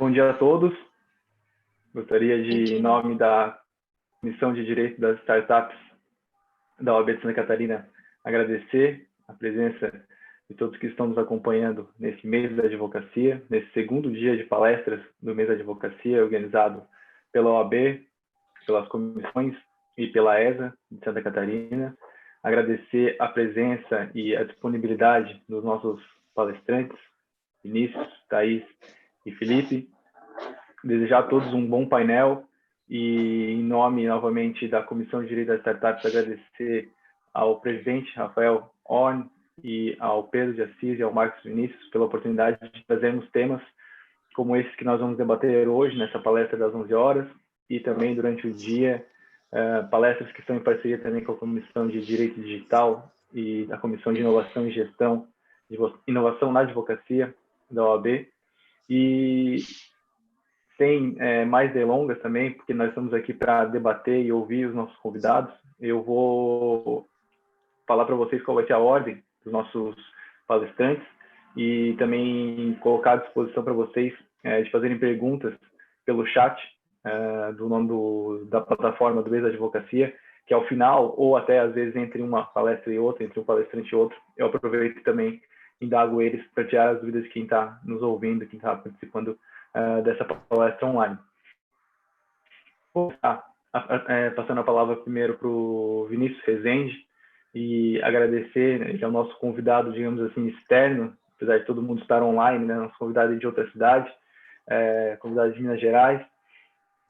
Bom dia a todos. Gostaria de, em nome da Comissão de Direito das Startups da OAB de Santa Catarina, agradecer a presença de todos que estão nos acompanhando nesse mês da advocacia, nesse segundo dia de palestras do mês da advocacia, organizado pela OAB, pelas comissões e pela ESA de Santa Catarina. Agradecer a presença e a disponibilidade dos nossos palestrantes, Vinícius, Thaís e Felipe. Desejar a todos um bom painel e, em nome, novamente, da Comissão de Direito das Startups, agradecer ao presidente Rafael Horn e ao Pedro de Assis e ao Marcos Vinícius pela oportunidade de trazermos temas como esses que nós vamos debater hoje, nessa palestra das 11 horas, e também durante o dia, palestras que são em parceria também com a Comissão de Direito Digital e a Comissão de Inovação e Gestão, de Inovação na Advocacia da OAB. E sem mais delongas também, porque nós estamos aqui para debater e ouvir os nossos convidados, eu vou falar para vocês qual vai ser a ordem dos nossos palestrantes e também colocar à disposição para vocês de fazerem perguntas pelo chat do nome da plataforma do Mês da Advocacia, que ao final, ou até às vezes entre uma palestra e outra, entre um palestrante e outro, eu aproveito também e indago eles para tirar as dúvidas de quem está nos ouvindo, quem está participando dessa palestra online. Vou estar passando a palavra primeiro para o Vinícius Rezende e agradecer, ele é o nosso convidado, digamos assim, externo, apesar de todo mundo estar online, né, nosso convidado de outra cidade, convidado de Minas Gerais,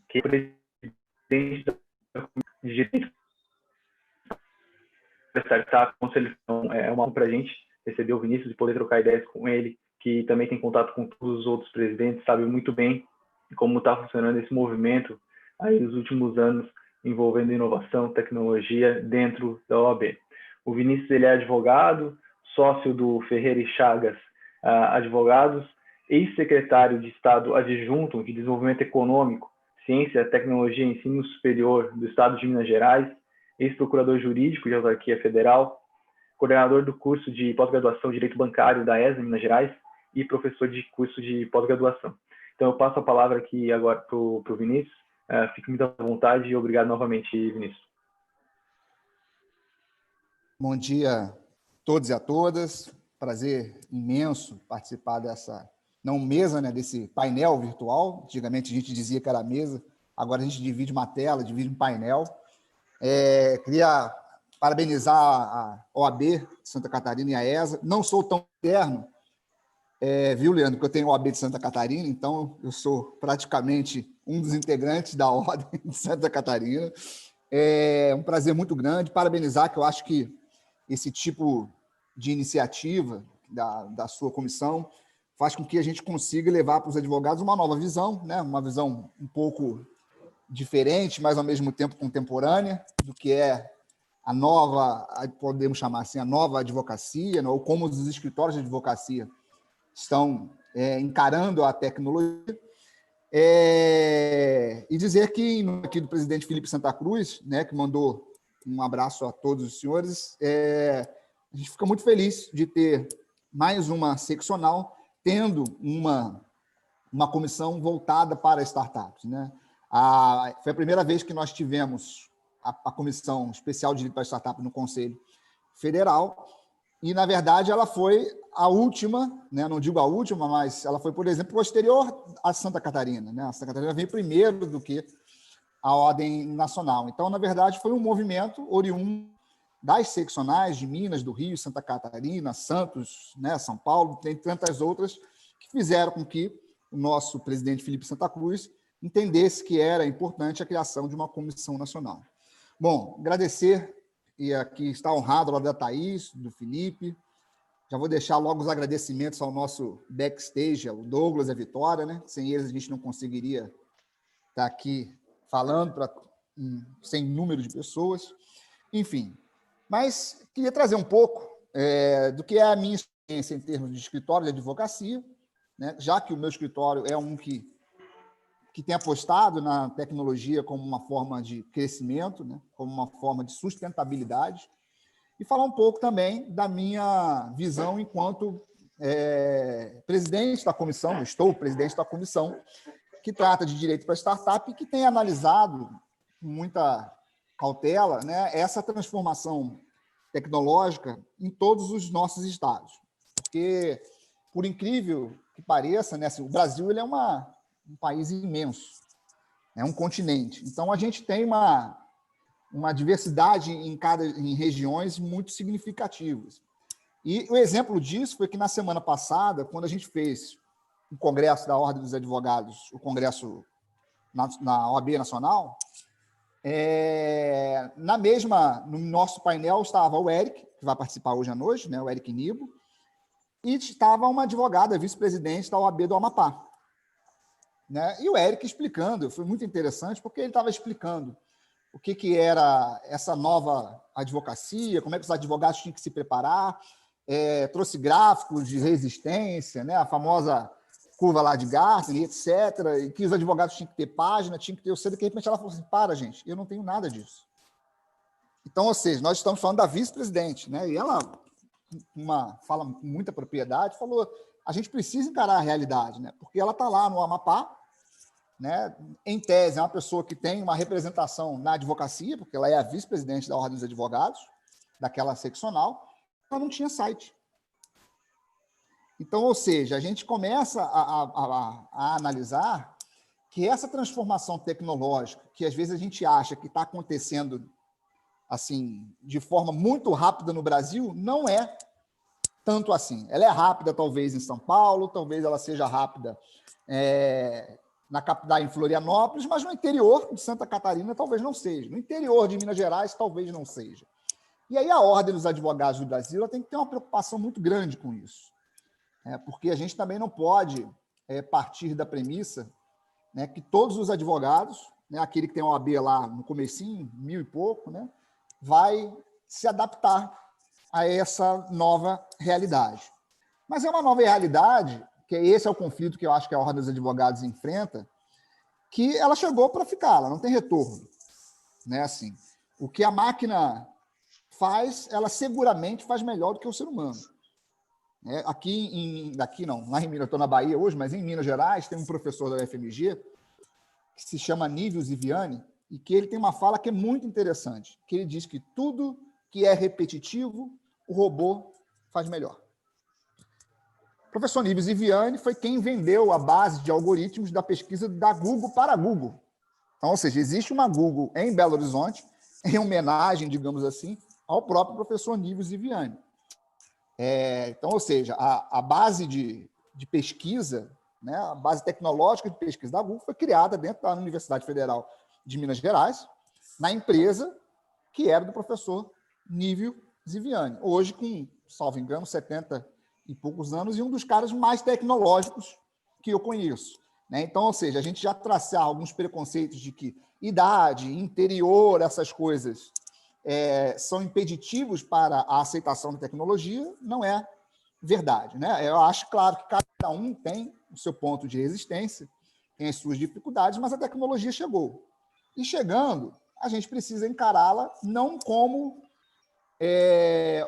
que é presidente da Comissão de Direito da Startup, é uma honra para a gente receber o Vinícius e poder trocar ideias com ele, que também tem contato com todos os outros presidentes, sabe muito bem como está funcionando esse movimento aí nos últimos anos envolvendo inovação, tecnologia dentro da OAB. O Vinícius, ele é advogado, sócio do Ferreira e Chagas Advogados, ex-secretário de Estado adjunto de Desenvolvimento Econômico, Ciência, Tecnologia e Ensino Superior do Estado de Minas Gerais, ex-procurador jurídico de autarquia federal, coordenador do curso de pós-graduação Direito Bancário da ESA, Minas Gerais, e professor de curso de pós-graduação. Então, eu passo a palavra aqui agora para o Vinícius. Fique muito à vontade e obrigado novamente, Vinícius. Bom dia a todos e a todas. Prazer imenso participar dessa, não mesa, né, desse painel virtual. Antigamente a gente dizia que era mesa, agora a gente divide uma tela, divide um painel. Queria parabenizar a OAB de Santa Catarina e a ESA. Não sou tão interno, viu, Leandro, porque eu tenho OAB de Santa Catarina, então eu sou praticamente um dos integrantes da Ordem de Santa Catarina. É um prazer muito grande, parabenizar, que eu acho que esse tipo de iniciativa da sua comissão faz com que a gente consiga levar para os advogados uma nova visão, né? Uma visão um pouco diferente, mas ao mesmo tempo contemporânea, do que é a nova, podemos chamar assim, a nova advocacia, ou como os escritórios de advocacia estão encarando a tecnologia. E dizer que, aqui do presidente Felipe Santa Cruz, né, que mandou um abraço a todos os senhores, a gente fica muito feliz de ter mais uma seccional tendo uma comissão voltada para startups, né? Foi a primeira vez que nós tivemos a Comissão Especial de Direito para Startup no Conselho Federal, e, na verdade, ela foi a última, né? Não digo a última, mas ela foi, por exemplo, posterior à Santa Catarina, né? A Santa Catarina veio primeiro do que a Ordem Nacional. Então, na verdade, foi um movimento oriundo das seccionais de Minas, do Rio, Santa Catarina, Santos, né? São Paulo, tem tantas outras, que fizeram com que o nosso presidente Felipe Santa Cruz entendesse que era importante a criação de uma comissão nacional. Bom, agradecer, e aqui está honrado ao lado da Thaís, do Felipe. Já vou deixar logo os agradecimentos ao nosso backstage, ao Douglas e a Vitória, né? Sem eles a gente não conseguiria estar aqui falando para sem número de pessoas. Enfim, mas queria trazer um pouco do que é a minha experiência em termos de escritório de advocacia, né? Já que o meu escritório é um que tem apostado na tecnologia como uma forma de crescimento, né? Como uma forma de sustentabilidade, e falar um pouco também da minha visão enquanto presidente da comissão, estou presidente da comissão, que trata de direito para startup e que tem analisado com muita cautela, né, essa transformação tecnológica em todos os nossos estados. Porque, por incrível que pareça, né, assim, o Brasil ele é um país imenso, é um continente. Então, a gente tem uma diversidade em regiões muito significativas. E o exemplo disso foi que, na semana passada, quando a gente fez o Congresso da Ordem dos Advogados, o Congresso na OAB Nacional, no nosso painel estava o Eric, que vai participar hoje à noite, né, o Eric Nibo, e estava uma advogada, vice-presidente da OAB do Amapá. Né? E o Eric explicando, foi muito interessante, porque ele estava explicando o que era essa nova advocacia, como é que os advogados tinham que se preparar, trouxe gráficos de resistência, né? A famosa curva lá de Gartner, etc., e que os advogados tinham que ter página, tinham que ter o cedo, que de repente ela falou assim, para, gente, eu não tenho nada disso. Então, ou seja, nós estamos falando da vice-presidente, né? E ela, fala com muita propriedade, falou, a gente precisa encarar a realidade, né? Porque ela está lá no Amapá, né? Em tese, é uma pessoa que tem uma representação na advocacia, porque ela é a vice-presidente da Ordem dos Advogados, daquela seccional, ela não tinha site. Então, ou seja, a gente começa a analisar que essa transformação tecnológica, que às vezes a gente acha que está acontecendo assim, de forma muito rápida no Brasil, não é tanto assim. Ela é rápida, talvez, em São Paulo, talvez ela seja rápida na capital, em Florianópolis, mas no interior de Santa Catarina talvez não seja. No interior de Minas Gerais talvez não seja. E aí a Ordem dos Advogados do Brasil ela tem que ter uma preocupação muito grande com isso. Porque a gente também não pode partir da premissa, né, que todos os advogados, né, aquele que tem uma OAB lá no comecinho, 1000 e pouco, né, vai se adaptar a essa nova realidade. Mas é uma nova realidade, que esse é o conflito que eu acho que a Ordem dos Advogados enfrenta, que ela chegou para ficar, ela não tem retorno. Né? Assim, o que a máquina faz, ela seguramente faz melhor do que o ser humano. Lá em Minas, eu estou na Bahia hoje, mas em Minas Gerais tem um professor da UFMG que se chama Nível Ziviani, e que ele tem uma fala que é muito interessante, que ele diz que tudo que é repetitivo, o robô faz melhor. O professor Nível Ziviani foi quem vendeu a base de algoritmos da pesquisa da Google para a Google. Então, ou seja, existe uma Google em Belo Horizonte, em homenagem, digamos assim, ao próprio professor Nível Ziviani. Então, ou seja, a base de pesquisa, né, a base tecnológica de pesquisa da Google foi criada dentro da Universidade Federal de Minas Gerais, na empresa que era do professor Nível Ziviani. Hoje, com, salvo engano, 70 e poucos anos, e um dos caras mais tecnológicos que eu conheço. Né? Então, ou seja, a gente já traçar alguns preconceitos de que idade, interior, essas coisas são impeditivos para a aceitação da tecnologia, não é verdade. Né? Eu acho, claro, que cada um tem o seu ponto de resistência, tem as suas dificuldades, mas a tecnologia chegou. E chegando, a gente precisa encará-la não como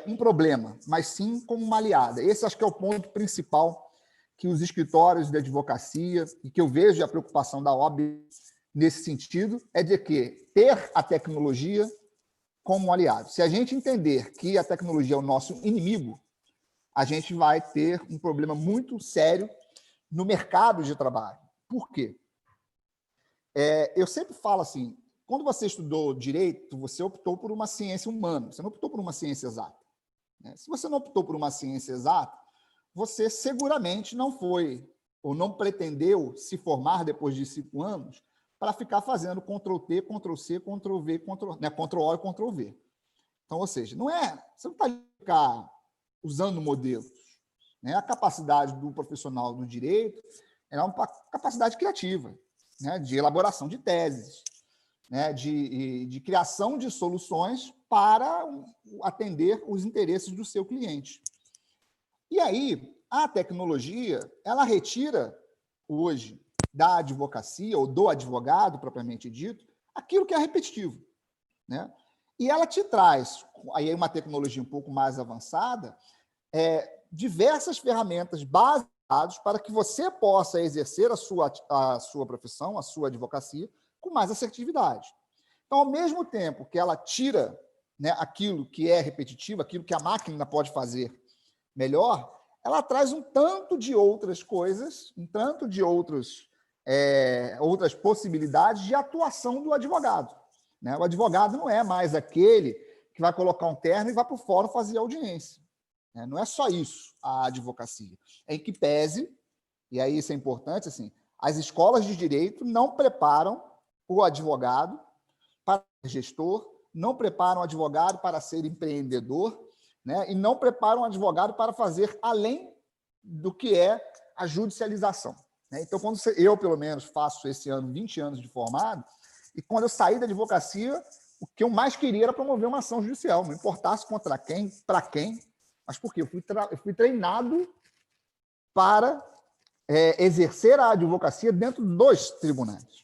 um problema, mas sim como uma aliada. Esse acho que é o ponto principal que os escritórios de advocacia, e que eu vejo a preocupação da OAB nesse sentido, é de que ter a tecnologia como um aliado. Se a gente entender que a tecnologia é o nosso inimigo, a gente vai ter um problema muito sério no mercado de trabalho. Por quê? Eu sempre falo assim, quando você estudou direito, você optou por uma ciência humana, você não optou por uma ciência exata. Né? Se você não optou por uma ciência exata, você seguramente não foi ou não pretendeu se formar depois de 5 anos para ficar fazendo Ctrl+T, Ctrl+C, Ctrl+V, Ctrl+O e Ctrl+V. Então, ou seja, você não está ficar usando modelos. Né? A capacidade do profissional do direito é uma capacidade criativa, né? De elaboração de teses, né? de criação de soluções para atender os interesses do seu cliente. E aí, a tecnologia, ela retira hoje da advocacia, ou do advogado, propriamente dito, aquilo que é repetitivo. Né? E ela te traz, aí uma tecnologia um pouco mais avançada, diversas ferramentas baseadas para que você possa exercer a sua profissão, a sua advocacia, com mais assertividade. Então, ao mesmo tempo que ela tira, né, aquilo que é repetitivo, aquilo que a máquina pode fazer melhor, ela traz um tanto de outras coisas, um tanto de outras possibilidades de atuação do advogado, né? O advogado não é mais aquele que vai colocar um terno e vai para o fórum fazer audiência. Não é só isso a advocacia. Em que pese, e aí isso é importante, assim, as escolas de direito não preparam o advogado para ser gestor, não preparam o advogado para ser empreendedor, né? E não preparam o advogado para fazer além do que é a judicialização, né? Então, quando eu, pelo menos, faço esse ano 20 anos de formado, e quando eu saí da advocacia, o que eu mais queria era promover uma ação judicial, não importasse contra quem, para quem, mas por quê? Eu fui treinado para exercer a advocacia dentro dos tribunais,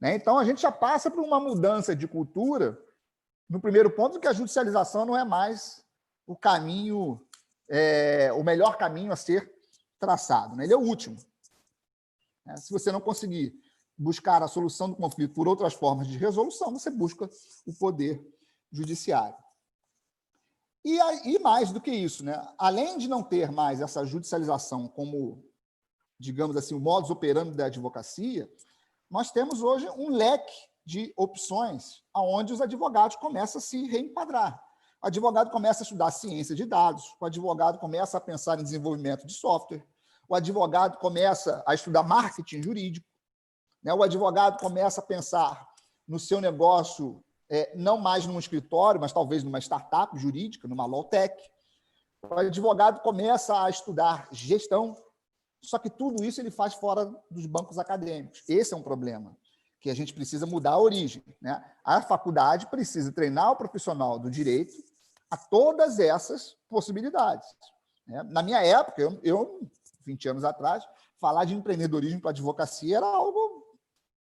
né? Então, a gente já passa por uma mudança de cultura, no primeiro ponto, que a judicialização não é mais o caminho, o melhor caminho a ser traçado, né? Ele é o último. Se você não conseguir buscar a solução do conflito por outras formas de resolução, você busca o poder judiciário. E mais do que isso, né? Além de não ter mais essa judicialização como, digamos assim, o modus operandi da advocacia, nós temos hoje um leque de opções onde os advogados começam a se reenquadrar. O advogado começa a estudar ciência de dados, o advogado começa a pensar em desenvolvimento de software, o advogado começa a estudar marketing jurídico, né? O advogado começa a pensar no seu negócio, não mais num escritório, mas talvez numa startup jurídica, numa law tech. O advogado começa a estudar gestão, só que tudo isso ele faz fora dos bancos acadêmicos. Esse é um problema que a gente precisa mudar a origem, né? A faculdade precisa treinar o profissional do direito a todas essas possibilidades, né? Na minha época, eu 20 anos atrás, falar de empreendedorismo para advocacia era algo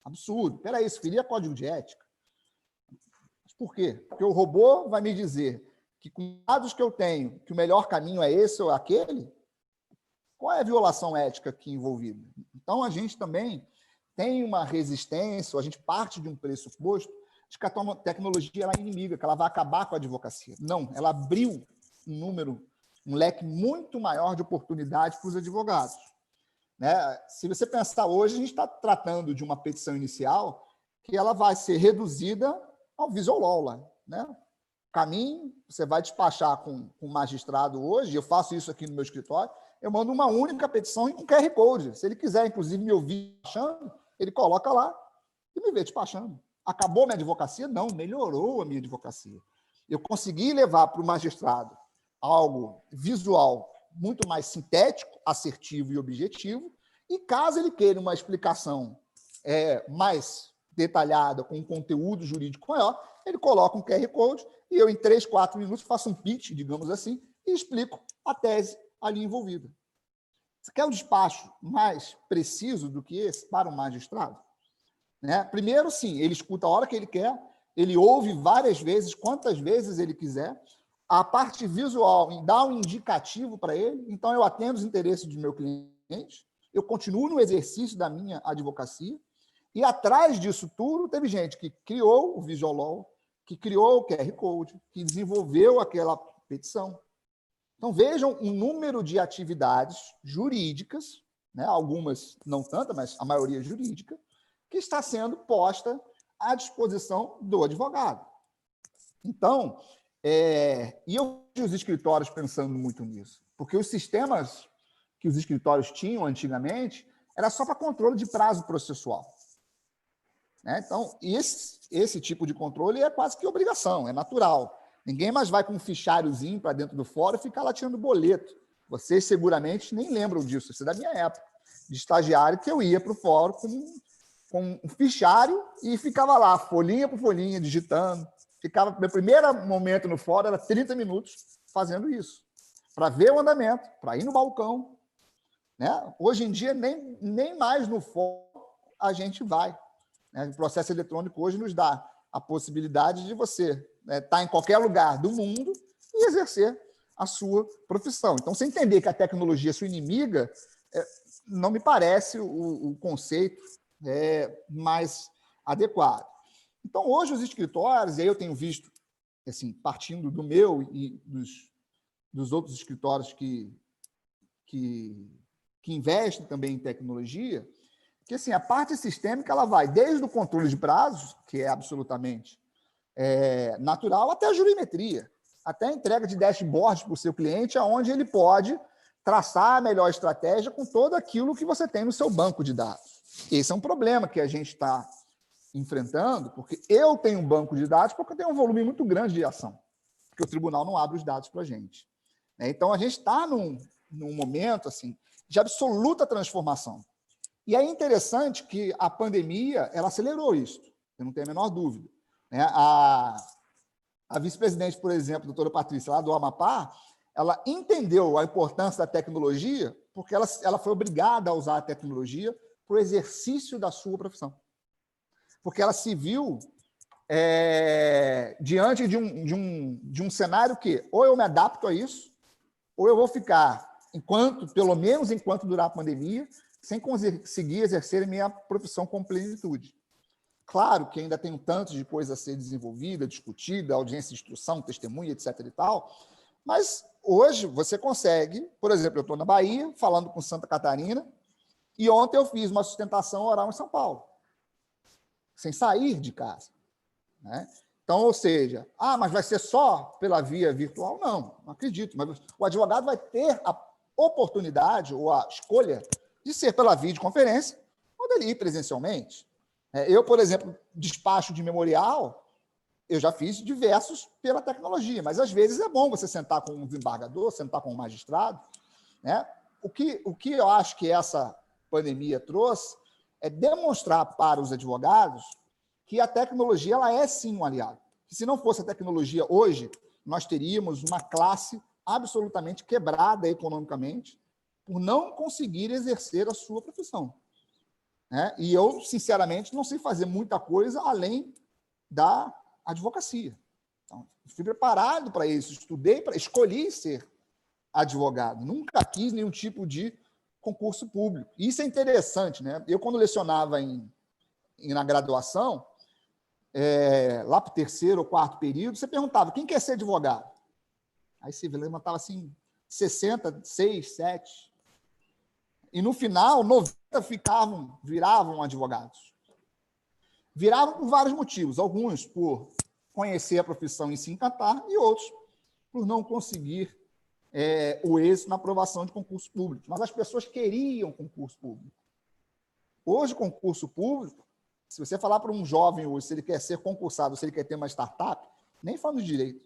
absurdo. Espera aí, isso feria código de ética. Mas por quê? Porque o robô vai me dizer que, com dados que eu tenho, que o melhor caminho é esse ou aquele. Qual é a violação ética aqui envolvida? Então, a gente também tem uma resistência, ou a gente parte de um pressuposto de que a tecnologia ela é inimiga, que ela vai acabar com a advocacia. Não, ela abriu um leque muito maior de oportunidades para os advogados, né? Se você pensar hoje, a gente está tratando de uma petição inicial que ela vai ser reduzida ao visual law, lá, né? Caminho, você vai despachar com um magistrado hoje, eu faço isso aqui no meu escritório, eu mando uma única petição com QR Code. Se ele quiser, inclusive, me ouvir despachando, ele coloca lá e me vê despachando. Acabou minha advocacia? Não, melhorou a minha advocacia. Eu consegui levar para o magistrado algo visual muito mais sintético, assertivo e objetivo, e caso ele queira uma explicação mais detalhada, com um conteúdo jurídico maior, ele coloca um QR Code e eu, em 3, 4 minutos, faço um pitch, digamos assim, e explico a tese ali envolvida. Você quer um despacho mais preciso do que esse para o magistrado? Né? Primeiro, sim, ele escuta a hora que ele quer, ele ouve várias vezes, quantas vezes ele quiser, a parte visual dá um indicativo para ele, então eu atendo os interesses do meu cliente, eu continuo no exercício da minha advocacia, e atrás disso tudo, teve gente que criou o Visual Law, que criou o QR Code, que desenvolveu aquela petição. Então, vejam um número de atividades jurídicas, né, algumas não tantas, mas a maioria jurídica, que está sendo posta à disposição do advogado. Então, e eu vi os escritórios pensando muito nisso, porque os sistemas que os escritórios tinham antigamente era só para controle de prazo processual, né? Então, esse tipo de controle é quase que obrigação, é natural. Ninguém mais vai com um fichariozinho para dentro do fórum e ficar lá tirando boleto. Vocês seguramente nem lembram disso, isso é da minha época, de estagiário, que eu ia para o fórum com um fichário e ficava lá, folhinha por folhinha, digitando. Meu primeiro momento no fórum era 30 minutos fazendo isso, para ver o andamento, para ir no balcão, né? Hoje em dia, nem mais no fórum a gente vai, né? O processo eletrônico hoje nos dá a possibilidade de você estar em qualquer lugar do mundo e exercer a sua profissão. Então, você entender que a tecnologia é sua inimiga, não me parece o conceito mais adequado. Então, hoje, os escritórios, e aí eu tenho visto, assim, partindo do meu e dos outros escritórios que investem também em tecnologia, que assim, a parte sistêmica ela vai desde o controle de prazos, que é absolutamente natural, até a jurimetria, até a entrega de dashboards para o seu cliente, onde ele pode traçar a melhor estratégia com todo aquilo que você tem no seu banco de dados. Esse é um problema que a gente está enfrentando, porque eu tenho um banco de dados porque eu tenho um volume muito grande de ação, porque o tribunal não abre os dados para a gente. Então, a gente está num momento assim, de absoluta transformação. E é interessante que a pandemia ela acelerou isso, eu não tenho a menor dúvida. A vice-presidente, por exemplo, a doutora Patrícia, lá do Amapá, ela entendeu a importância da tecnologia porque ela foi obrigada a usar a tecnologia para o exercício da sua profissão. Porque ela se viu diante de um cenário que ou eu me adapto a isso, ou eu vou ficar, pelo menos enquanto durar a pandemia, sem conseguir exercer a minha profissão com plenitude. Claro que ainda tem um tanto de coisa a ser desenvolvida, discutida, audiência de instrução, testemunha, etc. e tal, mas hoje você consegue, por exemplo, eu estou na Bahia, falando com Santa Catarina, e ontem eu fiz uma sustentação oral em São Paulo, sem sair de casa. Então, ou seja, mas vai ser só pela via virtual? Não acredito, mas o advogado vai ter a oportunidade ou a escolha de ser pela videoconferência ou dele ir presencialmente. Eu, por exemplo, despacho de memorial, eu já fiz diversos pela tecnologia, mas às vezes é bom você sentar com um desembargador, sentar com um magistrado. O que eu acho que essa pandemia trouxe é demonstrar para os advogados que a tecnologia ela é sim um aliado. Se não fosse a tecnologia hoje, nós teríamos uma classe absolutamente quebrada economicamente por não conseguir exercer a sua profissão. E eu, sinceramente, não sei fazer muita coisa além da advocacia. Então, fui preparado para isso, escolhi ser advogado, nunca quis nenhum tipo de concurso público. Isso é interessante, Eu, quando lecionava na graduação, lá para o 3º ou 4º período, você perguntava, quem quer ser advogado? Aí você levantava assim, 60, 6, 7. E no final, 90 viravam advogados. Viravam por vários motivos, alguns por conhecer a profissão e se encantar, e outros por não conseguir o êxito na aprovação de concurso público. Mas as pessoas queriam concurso público. Hoje, concurso público, se você falar para um jovem hoje, se ele quer ser concursado, se ele quer ter uma startup, nem falando de direito,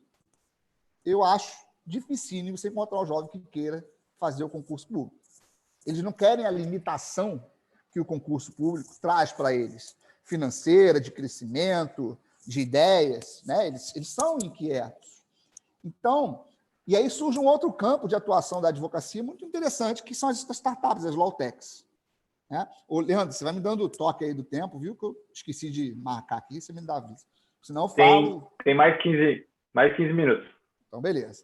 eu acho dificílimo você encontrar um jovem que queira fazer o concurso público. Eles não querem a limitação que o concurso público traz para eles, financeira, de crescimento, de ideias, Eles são inquietos. Então, e aí surge um outro campo de atuação da advocacia muito interessante, que são as startups, as lawtechs. Ô, Leandro, você vai me dando o toque aí do tempo, viu? Que eu esqueci de marcar aqui, você me dá aviso. Senão eu falo... Tem mais 15 minutos. Então, beleza.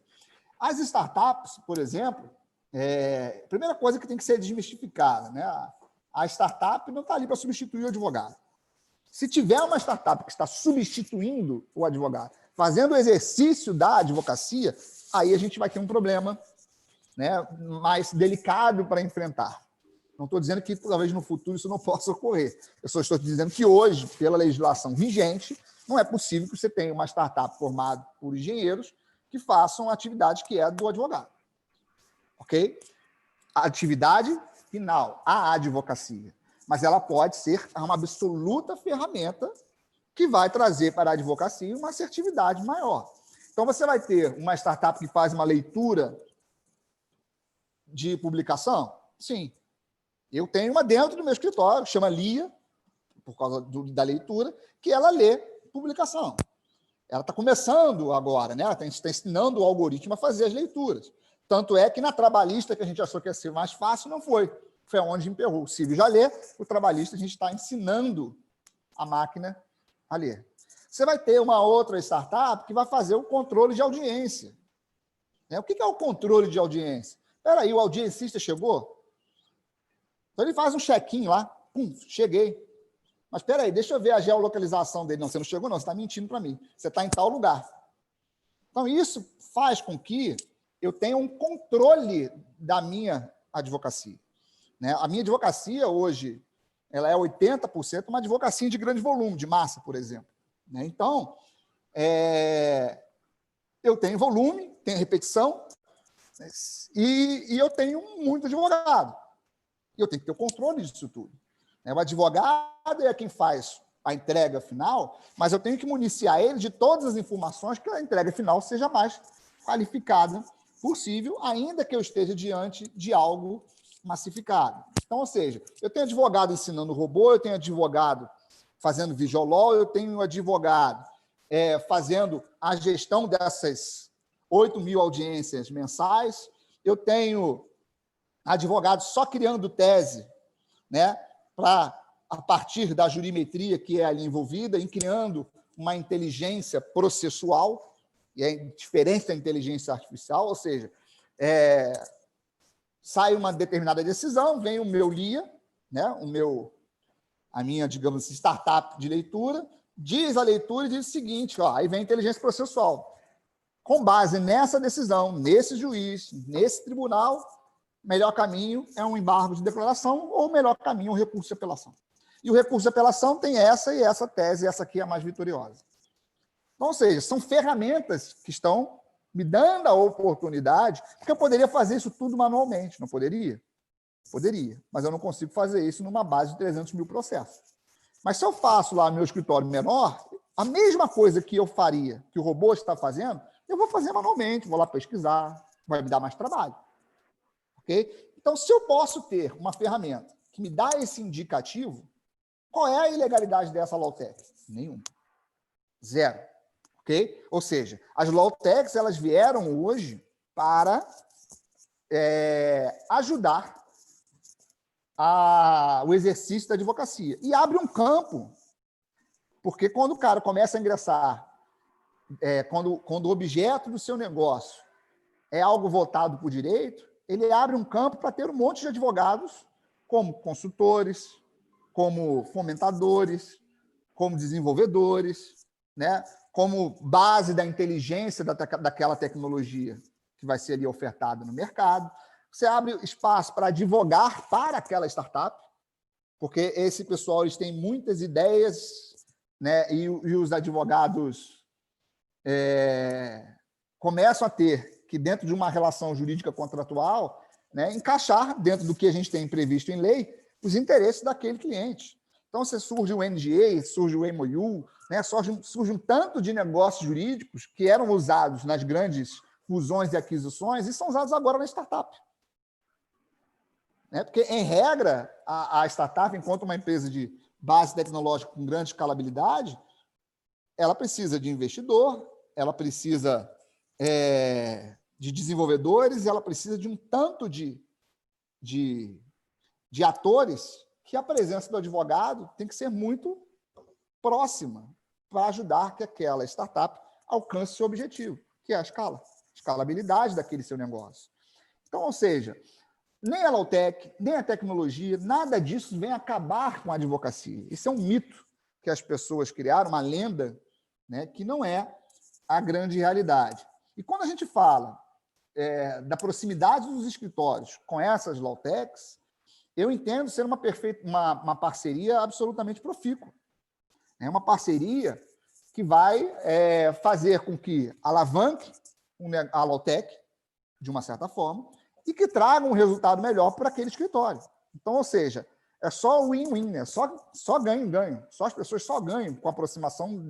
As startups, por exemplo, a primeira coisa que tem que ser desmistificada, A startup não está ali para substituir o advogado. Se tiver uma startup que está substituindo o advogado, fazendo o exercício da advocacia, aí a gente vai ter um problema mais delicado para enfrentar. Não estou dizendo que talvez no futuro isso não possa ocorrer. Eu só estou dizendo que hoje, pela legislação vigente, não é possível que você tenha uma startup formada por engenheiros que façam a atividade que é do advogado. Ok? A atividade final, a advocacia. Mas ela pode ser uma absoluta ferramenta que vai trazer para a advocacia uma assertividade maior. Então, você vai ter uma startup que faz uma leitura de publicação? Sim. Eu tenho uma dentro do meu escritório, chama Lia, por causa da leitura, que ela lê publicação. Ela está começando agora, Ela está ensinando o algoritmo a fazer as leituras. Tanto é que na trabalhista, que a gente achou que ia ser mais fácil, não foi. Foi onde emperrou. O civil já lê, o trabalhista a gente está ensinando a máquina a ler. Você vai ter uma outra startup que vai fazer o controle de audiência. Né? O que é o controle de audiência? Espera aí, o audiencista chegou? Então ele faz um check-in lá, pum, cheguei. Mas espera aí, deixa eu ver a geolocalização dele. Não, você não chegou não, você está mentindo para mim. Você está em tal lugar. Então isso faz com que eu tenha um controle da minha advocacia. Né? A minha advocacia hoje, ela é 80% uma advocacia de grande volume, de massa, por exemplo. Né? Então, eu tenho volume, tenho repetição, e eu tenho muito advogado. E eu tenho que ter o controle disso tudo. O advogado é quem faz a entrega final, mas eu tenho que municiar ele de todas as informações que a entrega final seja mais qualificada possível, ainda que eu esteja diante de algo massificado. Então, ou seja, eu tenho advogado ensinando robô, eu tenho advogado fazendo visual, eu tenho advogado fazendo a gestão dessas 8.000 audiências mensais, eu tenho advogado só criando tese, né, para, a partir da jurimetria que é ali envolvida, em criando uma inteligência processual, e é diferente da inteligência artificial, ou seja, sai uma determinada decisão, vem o meu LIA, né, a minha, digamos, startup de leitura, diz a leitura e diz o seguinte, ó, aí vem a inteligência processual. Com base nessa decisão, nesse juiz, nesse tribunal, melhor caminho é um embargo de declaração ou o melhor caminho é um recurso de apelação. E o recurso de apelação tem essa e essa tese, e essa aqui é a mais vitoriosa. Então, ou seja, são ferramentas que estão me dando a oportunidade, porque eu poderia fazer isso tudo manualmente, não poderia? Poderia, mas eu não consigo fazer isso numa base de 300.000 processos. Mas se eu faço lá no meu escritório menor, a mesma coisa que eu faria, que o robô está fazendo, eu vou fazer manualmente, vou lá pesquisar, vai me dar mais trabalho. Okay? Então, se eu posso ter uma ferramenta que me dá esse indicativo, qual é a ilegalidade dessa Lawtech? Nenhuma. Zero. Okay? Ou seja, as Lawtechs elas vieram hoje para ajudar o exercício da advocacia. E abre um campo, porque quando o cara começa a ingressar, quando o objeto do seu negócio é algo voltado para o direito, ele abre um campo para ter um monte de advogados, como consultores, como fomentadores, como desenvolvedores, né? Como base da inteligência daquela tecnologia que vai ser ali ofertada no mercado. Você abre espaço para advogar para aquela startup, porque esse pessoal eles têm muitas ideias, né? E os advogados começam a ter que, dentro de uma relação jurídica contratual, né, encaixar dentro do que a gente tem previsto em lei os interesses daquele cliente. Então, surge o NDA, surge o MOU, né, surge um tanto de negócios jurídicos que eram usados nas grandes fusões e aquisições e são usados agora na startup. Né? Porque, em regra, a startup, enquanto uma empresa de base tecnológica com grande escalabilidade, ela precisa de investidor, ela precisa de desenvolvedores, ela precisa de um tanto de atores que a presença do advogado tem que ser muito próxima para ajudar que aquela startup alcance seu objetivo, que é a escalabilidade daquele seu negócio. Então, ou seja, nem a Lawtech, nem a tecnologia, nada disso vem acabar com a advocacia. Isso é um mito que as pessoas criaram, uma lenda, né, que não é a grande realidade. E quando a gente fala da proximidade dos escritórios com essas Lawtechs, eu entendo ser uma parceria absolutamente profícua. É uma parceria que vai fazer com que alavanque a Lawtech, de uma certa forma, e que traga um resultado melhor para aquele escritório. Então, ou seja, é só win-win, né? Só ganho-ganho. Só as pessoas só ganham com a aproximação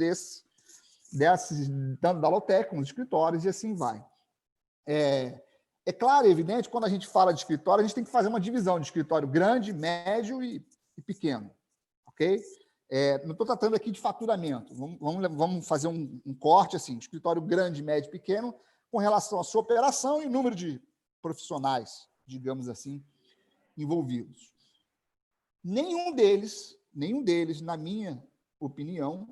tanto da Lawtech como dos escritórios, e assim vai. É claro e evidente, quando a gente fala de escritório, a gente tem que fazer uma divisão de escritório grande, médio e pequeno. Ok? Não estou tratando aqui de faturamento. Vamos fazer um corte assim, escritório grande, médio e pequeno, com relação à sua operação e número de profissionais, digamos assim, envolvidos. Nenhum deles, na minha opinião,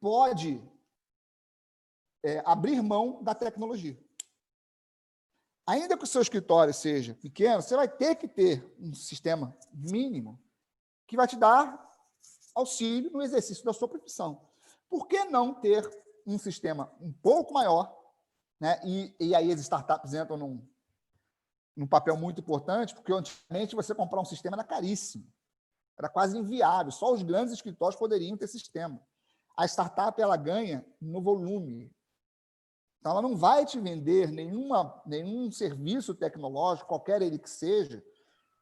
pode abrir mão da tecnologia. Ainda que o seu escritório seja pequeno, você vai ter que ter um sistema mínimo que vai te dar auxílio no exercício da sua profissão. Por que não ter um sistema um pouco maior, né? E aí as startups entram num papel muito importante, porque antigamente você comprar um sistema era caríssimo, era quase inviável, só os grandes escritórios poderiam ter sistema. A startup ela ganha no volume. Então, ela não vai te vender nenhum serviço tecnológico, qualquer ele que seja,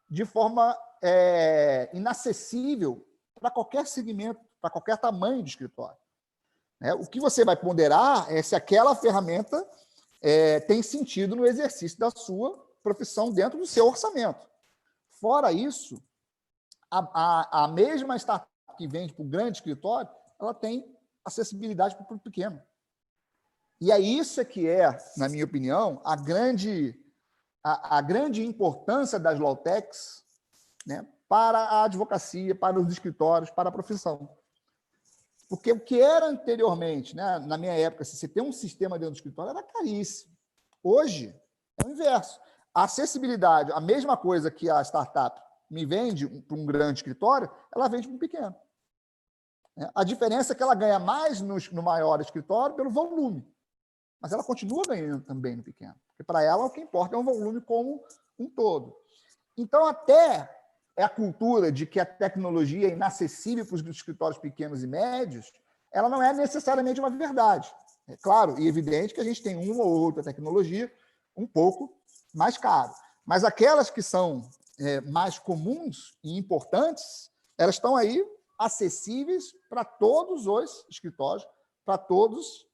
de forma inacessível para qualquer segmento, para qualquer tamanho de escritório. O que você vai ponderar é se aquela ferramenta tem sentido no exercício da sua profissão dentro do seu orçamento. Fora isso, a mesma startup que vende para o grande escritório, ela tem acessibilidade para o pequeno. E é isso que é, na minha opinião, a grande importância das Law-Techs, né, para a advocacia, para os escritórios, para a profissão. Porque o que era anteriormente, né, na minha época, se você tem um sistema dentro do escritório, era caríssimo. Hoje, é o inverso. A acessibilidade, a mesma coisa que a startup me vende para um grande escritório, ela vende para um pequeno. A diferença é que ela ganha mais no maior escritório pelo volume. Mas ela continua ganhando também no pequeno. Porque para ela o que importa é o volume como um todo. Então, até a cultura de que a tecnologia é inacessível para os escritórios pequenos e médios, ela não é necessariamente uma verdade. É claro e evidente que a gente tem uma ou outra tecnologia um pouco mais cara. Mas aquelas que são mais comuns e importantes, elas estão aí acessíveis para todos os escritórios, para todos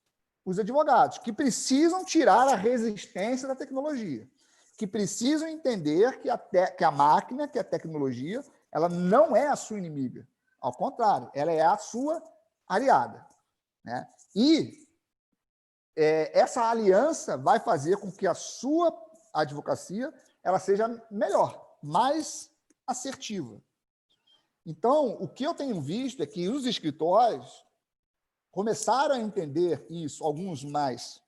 os advogados, que precisam tirar a resistência da tecnologia, que precisam entender que a máquina, que a tecnologia, ela não é a sua inimiga. Ao contrário, ela é a sua aliada. Né? E essa aliança vai fazer com que a sua advocacia ela seja melhor, mais assertiva. Então, o que eu tenho visto é que os escritórios começaram a entender isso, alguns mais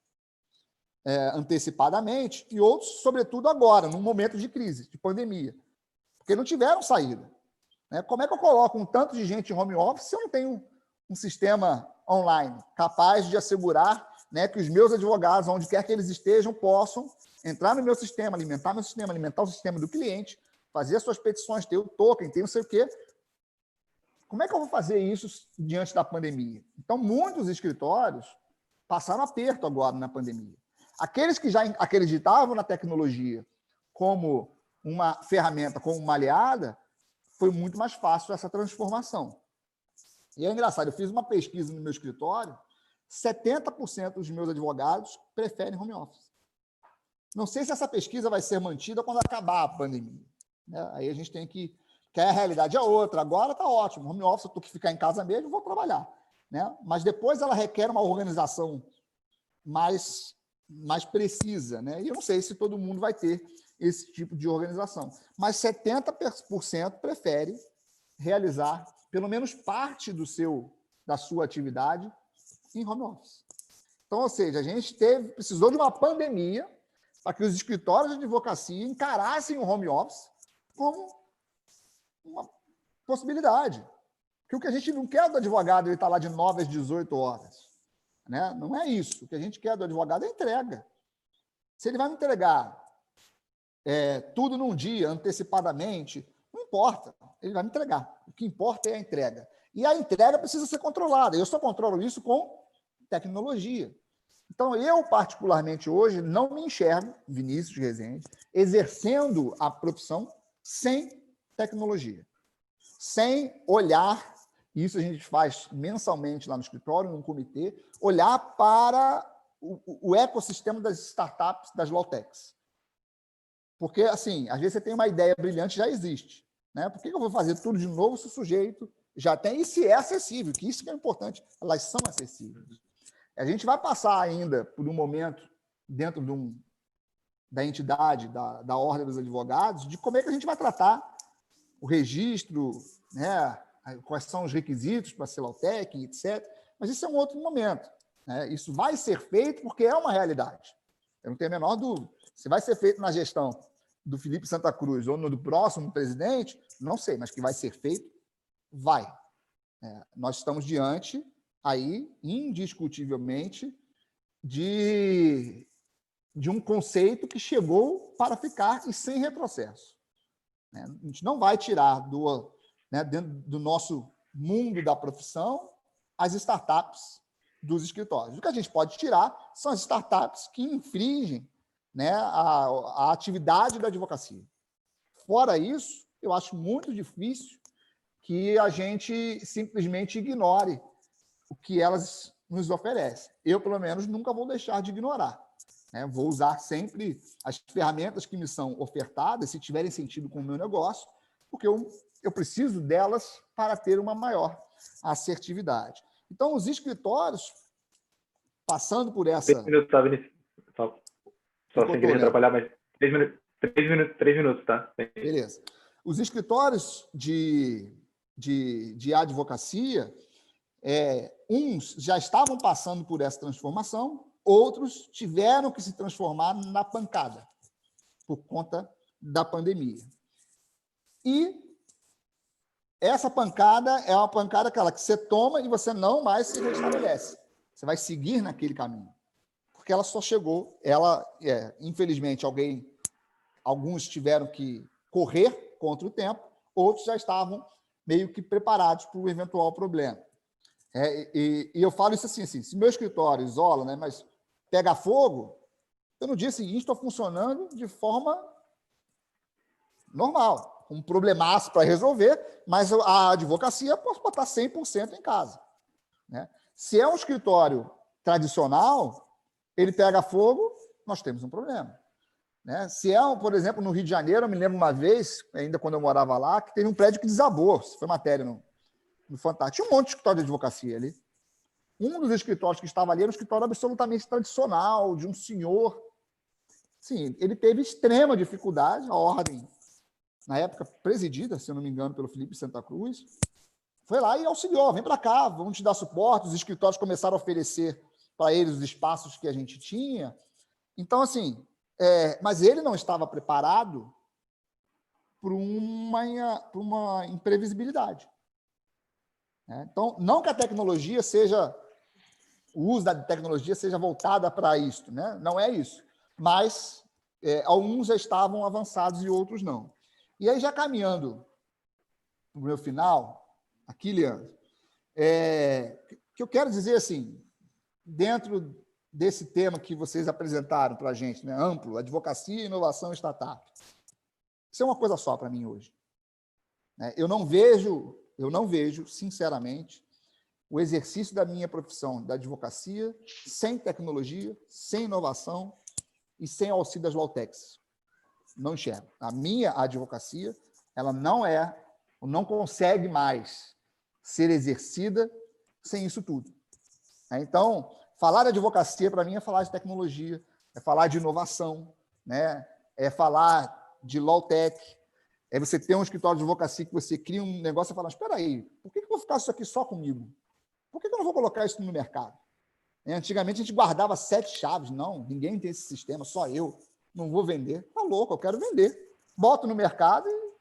antecipadamente e outros, sobretudo agora, num momento de crise, de pandemia, porque não tiveram saída. Né? Como é que eu coloco um tanto de gente em home office se eu não tenho um sistema online capaz de assegurar, né, que os meus advogados, onde quer que eles estejam, possam entrar no meu sistema, alimentar o sistema do cliente, fazer as suas petições, ter o token, ter não sei o quê. Como é que eu vou fazer isso diante da pandemia? Então, muitos escritórios passaram aperto agora na pandemia. Aqueles que já acreditavam na tecnologia como uma ferramenta, como uma aliada, foi muito mais fácil essa transformação. E é engraçado, eu fiz uma pesquisa no meu escritório, 70% dos meus advogados preferem home office. Não sei se essa pesquisa vai ser mantida quando acabar a pandemia. Aí a gente tem que a realidade é outra. Agora está ótimo, home office, eu estou que ficar em casa mesmo, vou trabalhar. Né? Mas depois ela requer uma organização mais precisa. Né? E eu não sei se todo mundo vai ter esse tipo de organização. Mas 70% prefere realizar pelo menos parte da sua atividade em home office. Então, ou seja, a gente precisou de uma pandemia para que os escritórios de advocacia encarassem o home office como uma possibilidade. Porque o que a gente não quer do advogado ele estar lá de 9 às 18 horas. Né? Não é isso. O que a gente quer do advogado é entrega. Se ele vai me entregar tudo num dia, antecipadamente, não importa. Ele vai me entregar. O que importa é a entrega. E a entrega precisa ser controlada. Eu só controlo isso com tecnologia. Então, eu, particularmente, hoje, não me enxergo, Vinícius Rezende, exercendo a profissão sem tecnologia. Sem olhar, e isso a gente faz mensalmente lá no escritório, num comitê, olhar para o ecossistema das startups, das Law-Techs. Porque, assim, às vezes você tem uma ideia brilhante, já existe. Né? Por que eu vou fazer tudo de novo se o sujeito já tem? E se é acessível, que isso que é importante, elas são acessíveis. A gente vai passar ainda por um momento, dentro da entidade, da Ordem dos Advogados, de como é que a gente vai tratar o registro, né? Quais são os requisitos para ser Law-Tech, etc. Mas isso é um outro momento. né? Isso vai ser feito porque é uma realidade. Eu não tenho a menor dúvida. Se vai ser feito na gestão do Felipe Santa Cruz ou no do próximo presidente, não sei, mas que vai ser feito, vai. Nós estamos diante, aí, indiscutivelmente, de um conceito que chegou para ficar e sem retrocesso. A gente não vai tirar dentro do nosso mundo da profissão as startups dos escritórios. O que a gente pode tirar são as startups que infringem, né, a atividade da advocacia. Fora isso, eu acho muito difícil que a gente simplesmente ignore o que elas nos oferecem. Eu, pelo menos, nunca vou deixar de ignorar. Vou usar sempre as ferramentas que me são ofertadas, se tiverem sentido com o meu negócio, porque eu preciso delas para ter uma maior assertividade. Então, os escritórios, passando por essa... 3 minutos, tá, Vinícius? Só sem querer atrapalhar, mas 3 minutos, tá? Beleza. Os escritórios de advocacia, uns já estavam passando por essa transformação, outros tiveram que se transformar na pancada, por conta da pandemia. E essa pancada é uma pancada aquela que você toma e você não mais se restabelece. Você vai seguir naquele caminho. Porque ela só chegou, infelizmente, alguns tiveram que correr contra o tempo, outros já estavam meio que preparados para o eventual problema. E eu falo isso assim, se meu escritório isola, né, mas pega fogo, eu no dia seguinte estou funcionando de forma normal, um problemaço para resolver, mas a advocacia posso botar 100% em casa. Né? Se é um escritório tradicional, ele pega fogo, nós temos um problema. Né? Se é, por exemplo, no Rio de Janeiro, eu me lembro uma vez, ainda quando eu morava lá, que teve um prédio que desabou, foi matéria no Fantástico. Tinha um monte de escritório de advocacia ali. Um dos escritórios que estava ali era um escritório absolutamente tradicional, de um senhor. Sim, ele teve extrema dificuldade, a ordem, na época presidida, se eu não me engano, pelo Felipe Santa Cruz, foi lá e auxiliou, vem para cá, vamos te dar suporte. Os escritórios começaram a oferecer para eles os espaços que a gente tinha. Então, assim, mas ele não estava preparado para uma imprevisibilidade. Então, não que a tecnologia seja, o uso da tecnologia seja voltada para isso, né? Não é isso. Mas alguns já estavam avançados e outros não. E aí, já caminhando para o meu final, aqui, Leandro, que eu quero dizer assim, dentro desse tema que vocês apresentaram para a gente, né? Amplo, advocacia, inovação e startup. Isso é uma coisa só para mim hoje. Eu não vejo, sinceramente, o exercício da minha profissão da advocacia sem tecnologia, sem inovação e sem auxílio das Lautecs. Não enxergo. A minha advocacia, ela não consegue mais ser exercida sem isso tudo. Então, falar de advocacia, para mim, é falar de tecnologia, é falar de inovação, né? É falar de Lautec, é você ter um escritório de advocacia que você cria um negócio e fala, espera aí, por que eu vou ficar isso aqui só comigo? Por que eu não vou colocar isso no mercado? Antigamente, a gente guardava 7 chaves. Não, ninguém tem esse sistema, só eu. Não vou vender. Tá louco, eu quero vender. Boto no mercado e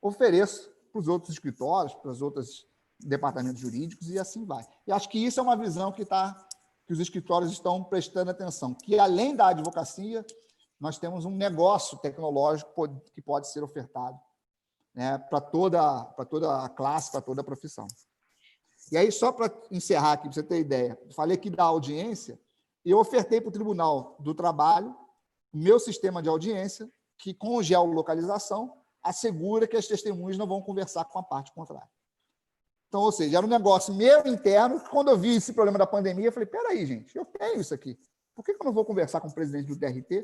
ofereço para os outros escritórios, para os outros departamentos jurídicos e assim vai. E acho que isso é uma visão que os escritórios estão prestando atenção, que além da advocacia, nós temos um negócio tecnológico que pode ser ofertado, né, para toda a classe, para toda a profissão. E aí, só para encerrar aqui, para você ter ideia, falei aqui da audiência, e eu ofertei para o Tribunal do Trabalho o meu sistema de audiência, que com geolocalização assegura que as testemunhas não vão conversar com a parte contrária. Então, ou seja, era um negócio meu interno, que quando eu vi esse problema da pandemia, eu falei, peraí, gente, eu tenho isso aqui. Por que eu não vou conversar com o presidente do TRT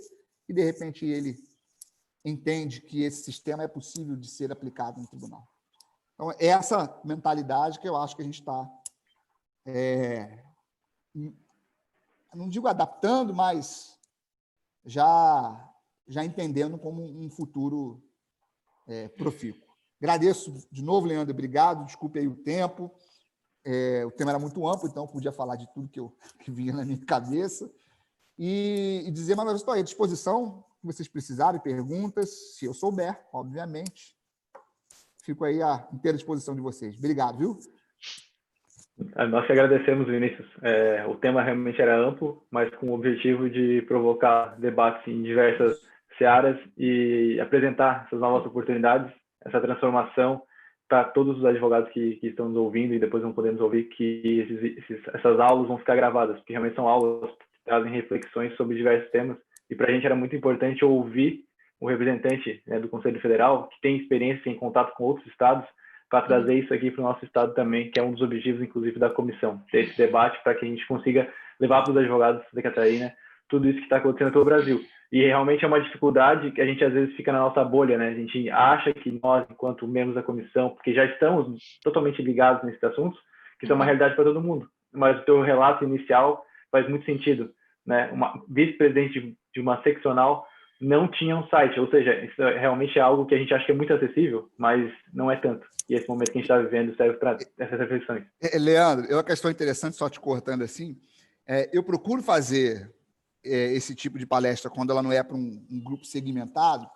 e, de repente, ele entende que esse sistema é possível de ser aplicado no tribunal? Então, é essa mentalidade que eu acho que a gente está, não digo adaptando, mas já entendendo como um futuro profícuo. Agradeço de novo, Leandro, obrigado, desculpe aí o tempo. O tema era muito amplo, então eu podia falar de tudo que vinha na minha cabeça. E dizer, mas eu estou à disposição, se vocês precisarem, perguntas, se eu souber, obviamente. Fico aí à inteira disposição de vocês. Obrigado, viu? Nós que agradecemos, Vinícius. O tema realmente era amplo, mas com o objetivo de provocar debates em diversas searas e apresentar essas novas oportunidades, essa transformação para todos os advogados que estão nos ouvindo e depois vão poder nos ouvir, que essas aulas vão ficar gravadas, porque realmente são aulas que trazem reflexões sobre diversos temas. E para a gente era muito importante ouvir o representante, né, do Conselho Federal, que tem experiência em contato com outros estados, para trazer isso aqui para o nosso estado também, que é um dos objetivos, inclusive, da comissão, ter esse debate para que a gente consiga levar para os advogados de Santa Catarina tudo isso que está acontecendo pelo Brasil. E realmente é uma dificuldade que a gente às vezes fica na nossa bolha, né? A gente acha que nós, enquanto membros da comissão, porque já estamos totalmente ligados nesses assuntos, que são uma realidade para todo mundo. Mas o teu relato inicial faz muito sentido, né? Uma vice-presidente de uma seccional não tinha um site, ou seja, isso realmente é algo que a gente acha que é muito acessível, mas não é tanto. E esse momento que a gente está vivendo serve para essas reflexões. Leandro, uma questão interessante, só te cortando assim, eu procuro fazer esse tipo de palestra quando ela não é para um grupo segmentado,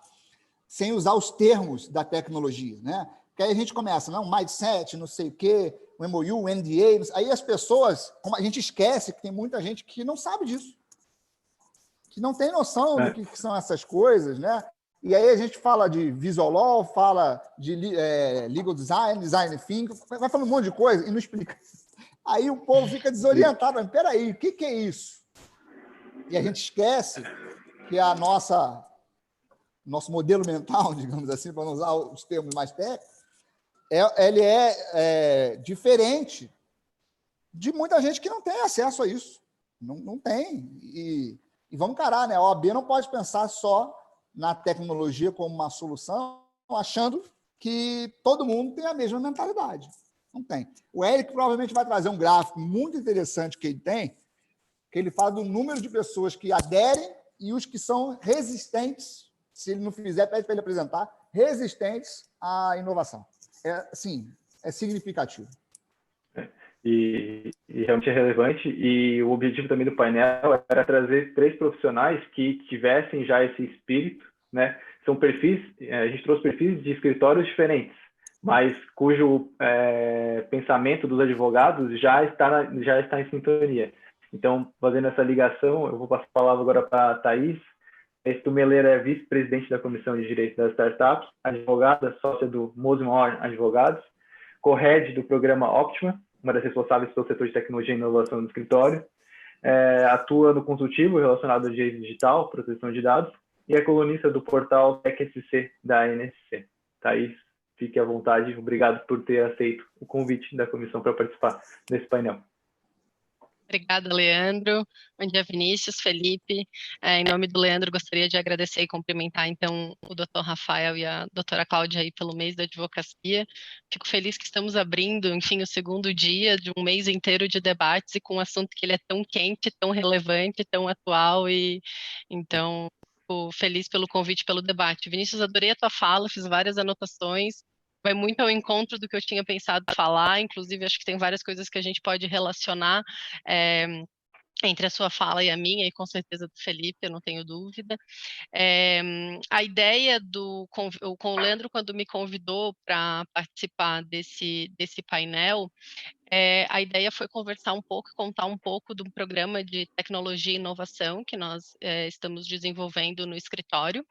sem usar os termos da tecnologia, né? Porque aí a gente começa, não, mindset, não sei o quê, o MOU, o NDA, aí as pessoas, como a gente esquece que tem muita gente que não sabe disso, que não tem noção do que são essas coisas, né? E aí a gente fala de visual law, fala de legal design, design thinking, vai falando um monte de coisa e não explica. Aí o povo fica desorientado, mas peraí, o que é isso? E a gente esquece que nosso modelo mental, digamos assim, para não usar os termos mais técnicos, ele é diferente de muita gente que não tem acesso a isso. Não tem. E vamos encarar, né? A OAB não pode pensar só na tecnologia como uma solução, achando que todo mundo tem a mesma mentalidade. Não tem. O Eric provavelmente vai trazer um gráfico muito interessante que ele tem, que ele fala do número de pessoas que aderem e os que são resistentes, se ele não fizer, pede para ele apresentar, resistentes à inovação. É significativo. E realmente é relevante, e o objetivo também do painel era trazer 3 profissionais que tivessem já esse espírito, né? São perfis, a gente trouxe perfis de escritórios diferentes, mas cujo pensamento dos advogados já está em sintonia. Então, fazendo essa ligação, eu vou passar a palavra agora para a Thaís. Tumeleira é vice-presidente da Comissão de Direito das Startups, advogada, sócia do Mosmore Advogados, co-head do programa Optima, uma das responsáveis pelo setor de tecnologia e inovação no escritório, atua no consultivo relacionado ao direito digital, proteção de dados, e é colunista do portal TecSC da NSC. Thaís, fique à vontade. Obrigado por ter aceito o convite da comissão para participar desse painel. Obrigada, Leandro. Bom dia, Vinícius, Felipe. Em nome do Leandro, gostaria de agradecer e cumprimentar, então, o Dr. Rafael e a doutora Cláudia aí pelo mês da advocacia. Fico feliz que estamos abrindo, enfim, o segundo dia de um mês inteiro de debates e com um assunto que ele é tão quente, tão relevante, tão atual e, então, fico feliz pelo convite, pelo debate. Vinícius, adorei a tua fala, fiz várias anotações. Vai muito ao encontro do que eu tinha pensado falar, inclusive acho que tem várias coisas que a gente pode relacionar entre a sua fala e a minha, e com certeza do Felipe, eu não tenho dúvida. A ideia com o Leandro, quando me convidou para participar desse painel, a ideia foi conversar um pouco, contar um pouco do programa de tecnologia e inovação que nós estamos desenvolvendo no escritório.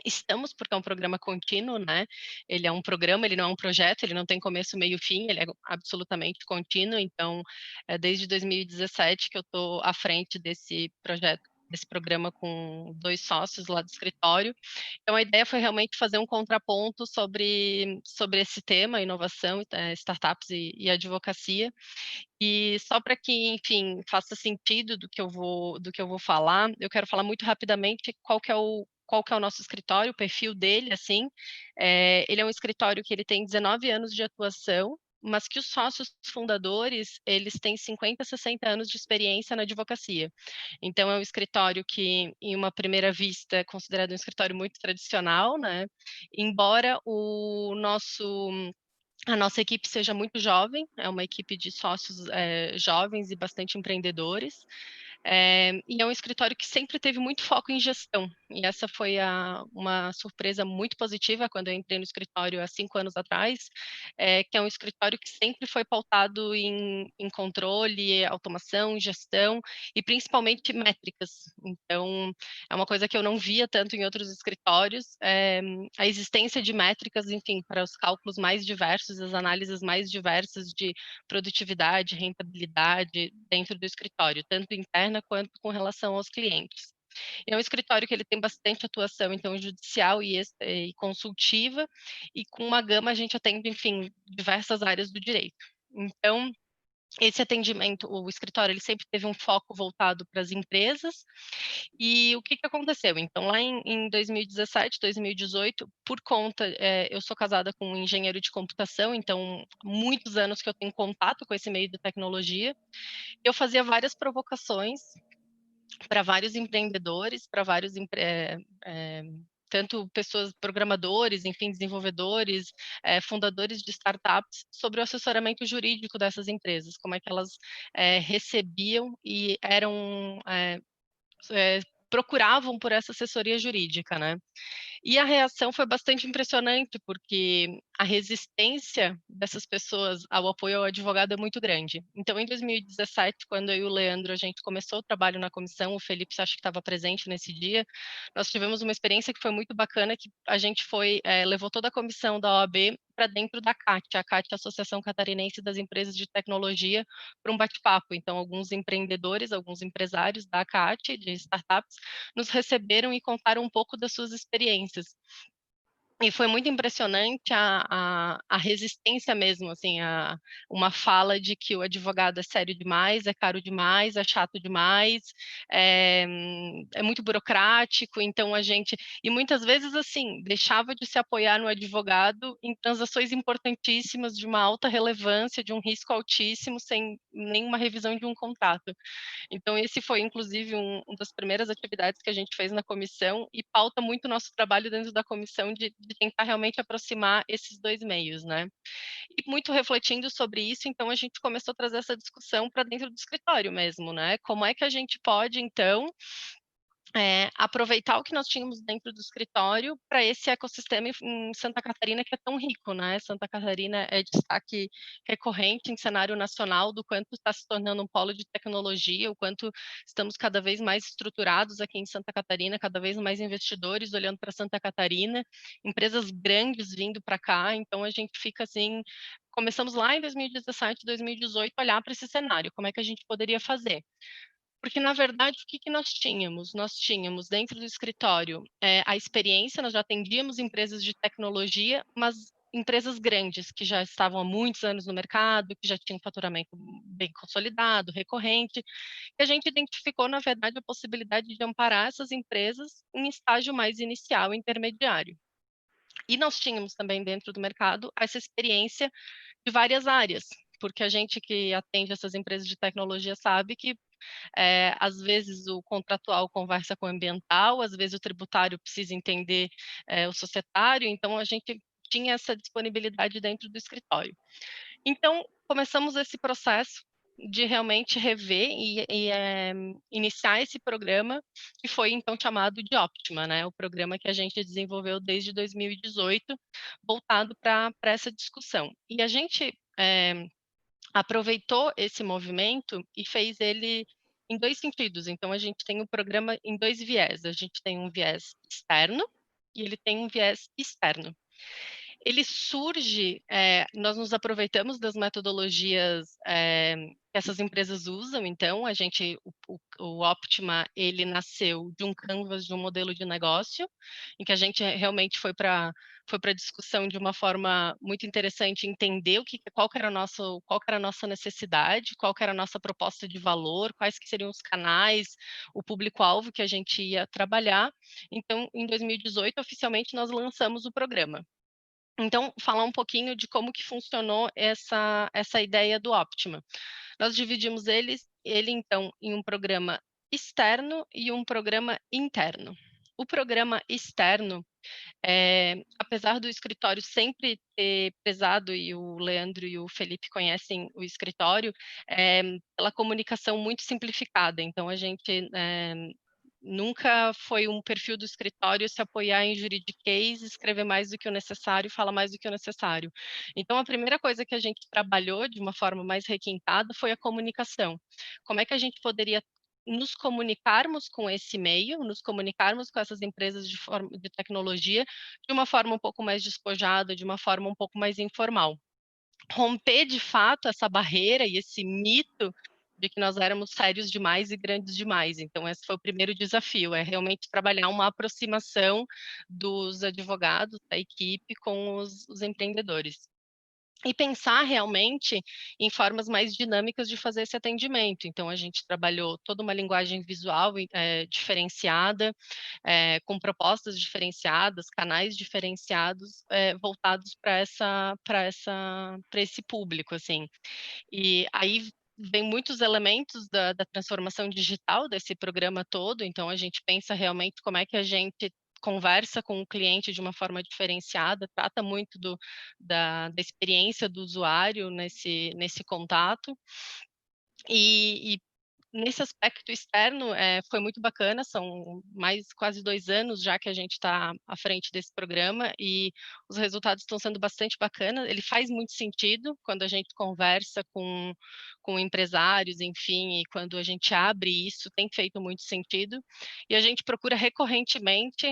Estamos, porque é um programa contínuo, né? Ele é um programa, ele não é um projeto, ele não tem começo, meio, fim, ele é absolutamente contínuo. Então, desde 2017 que eu estou à frente desse projeto, desse programa com 2 sócios lá do escritório. Então, a ideia foi realmente fazer um contraponto sobre esse tema, inovação, startups e advocacia. E só para que, enfim, faça sentido do que eu vou falar, eu quero falar muito rapidamente qual que é o nosso escritório, o perfil dele, assim. Ele é um escritório que ele tem 19 anos de atuação, mas que os sócios fundadores, eles têm 50, 60 anos de experiência na advocacia. Então, é um escritório que, em uma primeira vista, é considerado um escritório muito tradicional, né? Embora o nosso a nossa equipe seja muito jovem, é uma equipe de sócios jovens e bastante empreendedores. E é um escritório que sempre teve muito foco em gestão, e essa foi uma surpresa muito positiva quando eu entrei no escritório há 5 anos atrás, que é um escritório que sempre foi pautado em controle, automação, gestão e principalmente métricas. Então, é uma coisa que eu não via tanto em outros escritórios, a existência de métricas, enfim, para os cálculos mais diversos, as análises mais diversas de produtividade, rentabilidade dentro do escritório, tanto interna quanto com relação aos clientes. É um escritório que ele tem bastante atuação, então, judicial e consultiva, e com uma gama a gente atende, enfim, diversas áreas do direito. Então, esse atendimento, o escritório, ele sempre teve um foco voltado para as empresas, e o que aconteceu? Então, lá em 2017, 2018, por conta, eu sou casada com um engenheiro de computação, então, muitos anos que eu tenho contato com esse meio de tecnologia, eu fazia várias provocações para vários empreendedores, para vários tanto pessoas, programadores, enfim, desenvolvedores, fundadores de startups, sobre o assessoramento jurídico dessas empresas, como é que elas recebiam e eram procuravam por essa assessoria jurídica, né? E a reação foi bastante impressionante, porque a resistência dessas pessoas ao apoio ao advogado é muito grande. Então, em 2017, quando eu e o Leandro, a gente começou o trabalho na comissão, o Felipe acho que estava presente nesse dia, nós tivemos uma experiência que foi muito bacana, que a gente levou toda a comissão da OAB para dentro da CAT, a CAT, a Associação Catarinense das Empresas de Tecnologia, para um bate-papo. Então, alguns empreendedores, alguns empresários da CAT, de startups, nos receberam e contaram um pouco das suas experiências. E foi muito impressionante a resistência mesmo, assim, uma fala de que o advogado é sério demais, é caro demais, é chato demais, é muito burocrático, então a gente... E muitas vezes, assim, deixava de se apoiar no advogado em transações importantíssimas, de uma alta relevância, de um risco altíssimo, sem nenhuma revisão de um contrato. Então, esse foi, inclusive, uma das primeiras atividades que a gente fez na comissão e pauta muito o nosso trabalho dentro da comissão de tentar realmente aproximar esses dois meios, né? E muito refletindo sobre isso, então, a gente começou a trazer essa discussão para dentro do escritório mesmo, né? Como é que a gente pode, então, aproveitar o que nós tínhamos dentro do escritório para esse ecossistema em Santa Catarina que é tão rico, né? Santa Catarina é destaque recorrente em cenário nacional do quanto está se tornando um polo de tecnologia, o quanto estamos cada vez mais estruturados aqui em Santa Catarina, cada vez mais investidores olhando para Santa Catarina, empresas grandes vindo para cá, então a gente fica assim, começamos lá em 2017, 2018, olhar para esse cenário, como é que a gente poderia fazer? Porque, na verdade, o que nós tínhamos? Nós tínhamos dentro do escritório a experiência, nós já atendíamos empresas de tecnologia, mas empresas grandes, que já estavam há muitos anos no mercado, que já tinham faturamento bem consolidado, recorrente, e a gente identificou, na verdade, a possibilidade de amparar essas empresas em estágio mais inicial, intermediário. E nós tínhamos também dentro do mercado essa experiência de várias áreas, porque a gente que atende essas empresas de tecnologia sabe que às vezes o contratual conversa com o ambiental, às vezes o tributário precisa entender o societário, então a gente tinha essa disponibilidade dentro do escritório. Então, começamos esse processo de realmente rever e iniciar esse programa, que foi então chamado de Optima, né? O programa que a gente desenvolveu desde 2018, voltado para essa discussão. E a gente aproveitou esse movimento e fez ele em dois sentidos. Então, a gente tem o programa em dois viés. A gente tem um viés externo e ele tem um viés externo. Ele surge, nós nos aproveitamos das metodologias que essas empresas usam, então, o Optima, ele nasceu de um canvas, de um modelo de negócio, em que a gente realmente foi para a discussão de uma forma muito interessante, entender qual que era a nossa necessidade, qual que era a nossa proposta de valor, quais que seriam os canais, o público-alvo que a gente ia trabalhar. Então, em 2018, oficialmente, nós lançamos o programa. Então, falar um pouquinho de como que funcionou essa ideia do Optima. Nós dividimos ele então, em um programa externo e um programa interno. O programa externo, Apesar do escritório sempre ter prezado, e o Leandro e o Felipe conhecem o escritório, pela comunicação muito simplificada. Então, a gente nunca foi um perfil do escritório se apoiar em juridiquês, escrever mais do que o necessário, falar mais do que o necessário. Então, a primeira coisa que a gente trabalhou de uma forma mais requintada foi a comunicação. Como é que a gente poderia nos comunicarmos com esse meio, nos comunicarmos com essas empresas de tecnologia de uma forma um pouco mais despojada, de uma forma um pouco mais informal. Romper de fato essa barreira e esse mito de que nós éramos sérios demais e grandes demais. Então, esse foi o primeiro desafio, é realmente trabalhar uma aproximação dos advogados, da equipe, com os empreendedores. E pensar realmente em formas mais dinâmicas de fazer esse atendimento. Então, a gente trabalhou toda uma linguagem visual diferenciada, com propostas diferenciadas, canais diferenciados, voltados para esse público, assim. E aí vem muitos elementos da transformação digital desse programa todo, então a gente pensa realmente como é que a gente conversa com o cliente de uma forma diferenciada, trata muito da experiência do usuário nesse contato. E nesse aspecto externo, foi muito bacana, são mais quase 2 anos já que a gente está à frente desse programa e os resultados estão sendo bastante bacanas. Ele faz muito sentido quando a gente conversa com empresários, enfim, e quando a gente abre isso, tem feito muito sentido. E a gente procura recorrentemente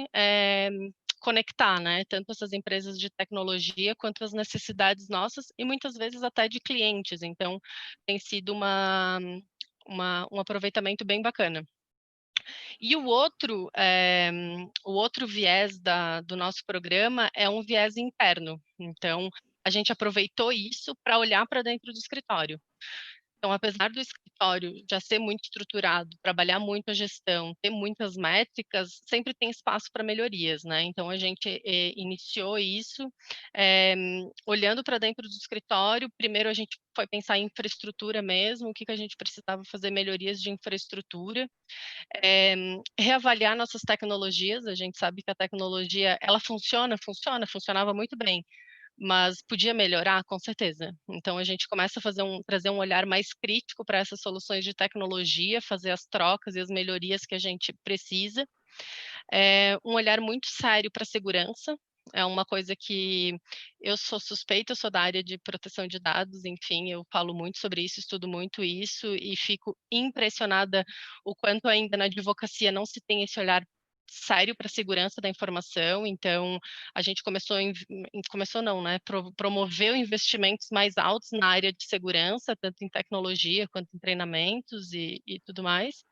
conectar, né, tanto essas empresas de tecnologia quanto as necessidades nossas e muitas vezes até de clientes. Então, tem sido um aproveitamento bem bacana. E o outro viés do nosso programa é um viés interno. Então, a gente aproveitou isso para olhar para dentro do escritório. Então, apesar do escritório já ser muito estruturado, trabalhar muito a gestão, ter muitas métricas, sempre tem espaço para melhorias, né? Então, a gente iniciou isso, olhando para dentro do escritório. Primeiro, a gente foi pensar em infraestrutura mesmo, o que a gente precisava fazer melhorias de infraestrutura, reavaliar nossas tecnologias. A gente sabe que a tecnologia, ela funcionava muito bem, mas podia melhorar? Com certeza. Então, a gente começa a trazer um olhar mais crítico para essas soluções de tecnologia, fazer as trocas e as melhorias que a gente precisa. Um olhar muito sério para a segurança, é uma coisa que eu sou suspeita, eu sou da área de proteção de dados, enfim, eu falo muito sobre isso, estudo muito isso e fico impressionada o quanto ainda na advocacia não se tem esse olhar sério para a segurança da informação. Então, a gente começou não, né, promoveu investimentos mais altos na área de segurança, tanto em tecnologia quanto em treinamentos e tudo mais.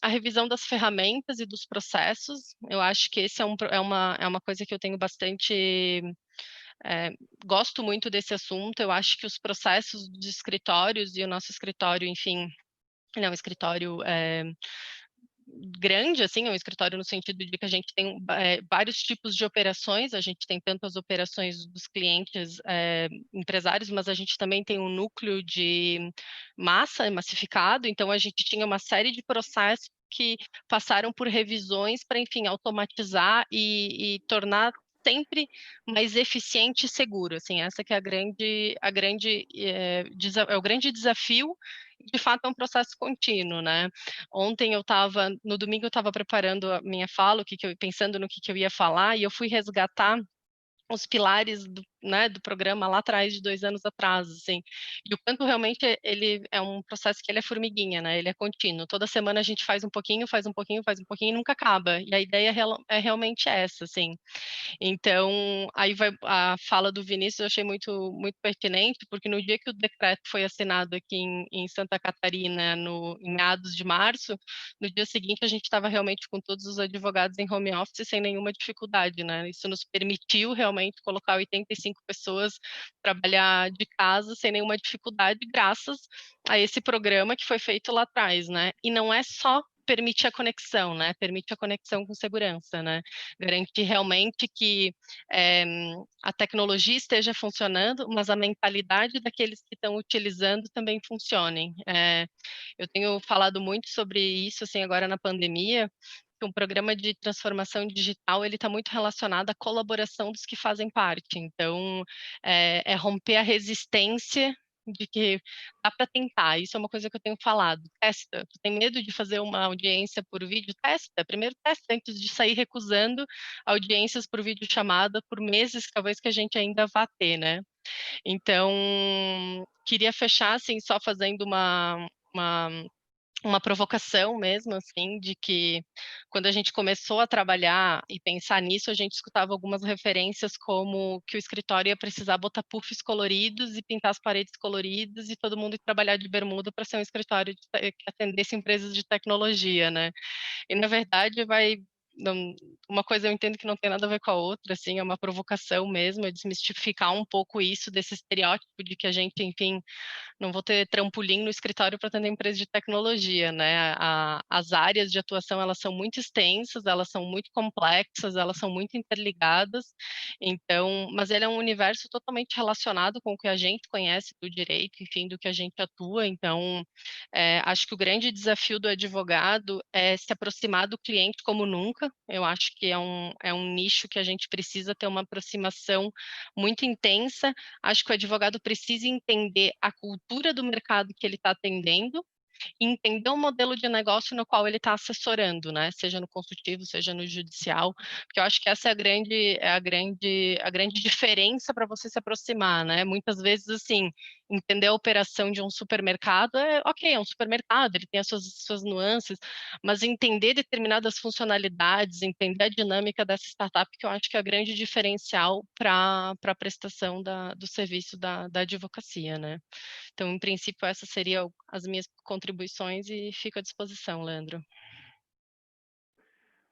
A revisão das ferramentas e dos processos, eu acho que esse é uma coisa que eu tenho bastante, gosto muito desse assunto. Eu acho que os processos de escritórios, e o nosso escritório, enfim, ele é um escritório grande, assim, é um escritório no sentido de que a gente tem vários tipos de operações. A gente tem tanto as operações dos clientes empresários, mas a gente também tem um núcleo de massificado. Então, a gente tinha uma série de processos que passaram por revisões para, enfim, automatizar e tornar sempre mais eficiente e seguro. Assim, essa que é o grande desafio. De fato, é um processo contínuo, né? No domingo eu estava preparando a minha fala, pensando no que eu ia falar, e eu fui resgatar os pilares do programa lá atrás, de 2 anos atrás, assim, e o quanto realmente ele é um processo que ele é formiguinha, né, ele é contínuo. Toda semana a gente faz um pouquinho, faz um pouquinho, faz um pouquinho e nunca acaba, e a ideia é realmente essa, assim. Então, aí vai a fala do Vinícius, eu achei muito pertinente, porque no dia que o decreto foi assinado aqui em Santa Catarina, em meados de março, no dia seguinte a gente estava realmente com todos os advogados em home office sem nenhuma dificuldade, né? Isso nos permitiu realmente colocar 85 pessoas trabalhar de casa sem nenhuma dificuldade, graças a esse programa que foi feito lá atrás, né? E não é só permitir a conexão, né? Permite a conexão com segurança, né? Garante realmente que a tecnologia esteja funcionando, mas a mentalidade daqueles que estão utilizando também funcionem. Eu tenho falado muito sobre isso, assim, agora na pandemia, que um programa de transformação digital ele está muito relacionado à colaboração dos que fazem parte. Então, é romper a resistência de que dá para tentar. Isso é uma coisa que eu tenho falado. Testa. Tu tem medo de fazer uma audiência por vídeo? Testa. Primeiro testa antes de sair recusando audiências por videochamada por meses, talvez que a gente ainda vá ter, né? Então, queria fechar assim só fazendo uma provocação mesmo, assim, de que quando a gente começou a trabalhar e pensar nisso, a gente escutava algumas referências como que o escritório ia precisar botar puffs coloridos e pintar as paredes coloridas e todo mundo ir trabalhar de bermuda para ser um escritório que atendesse empresas de tecnologia, né? E, na verdade, uma coisa eu entendo que não tem nada a ver com a outra, assim, é uma provocação mesmo, é desmistificar um pouco isso, desse estereótipo de que a gente, enfim, não vou ter trampolim no escritório para atender empresa de tecnologia, né? As áreas de atuação, elas são muito extensas, elas são muito complexas, elas são muito interligadas, então, mas ele é um universo totalmente relacionado com o que a gente conhece do direito, enfim, do que a gente atua, então, acho que o grande desafio do advogado é se aproximar do cliente como nunca, eu acho que é um nicho que a gente precisa ter uma aproximação muito intensa, acho que o advogado precisa entender a cultura do mercado que ele está atendendo e entender o modelo de negócio no qual ele está assessorando, né? Seja no consultivo, seja no judicial, porque eu acho que essa é a grande diferença para você se aproximar, né? Muitas vezes, assim, entender a operação de um supermercado é um supermercado, ele tem as suas nuances, mas entender determinadas funcionalidades, entender a dinâmica dessa startup, que eu acho que é a grande diferencial para a prestação do serviço da advocacia, né? Então, em princípio, essas seriam as minhas contribuições e fico à disposição, Leandro.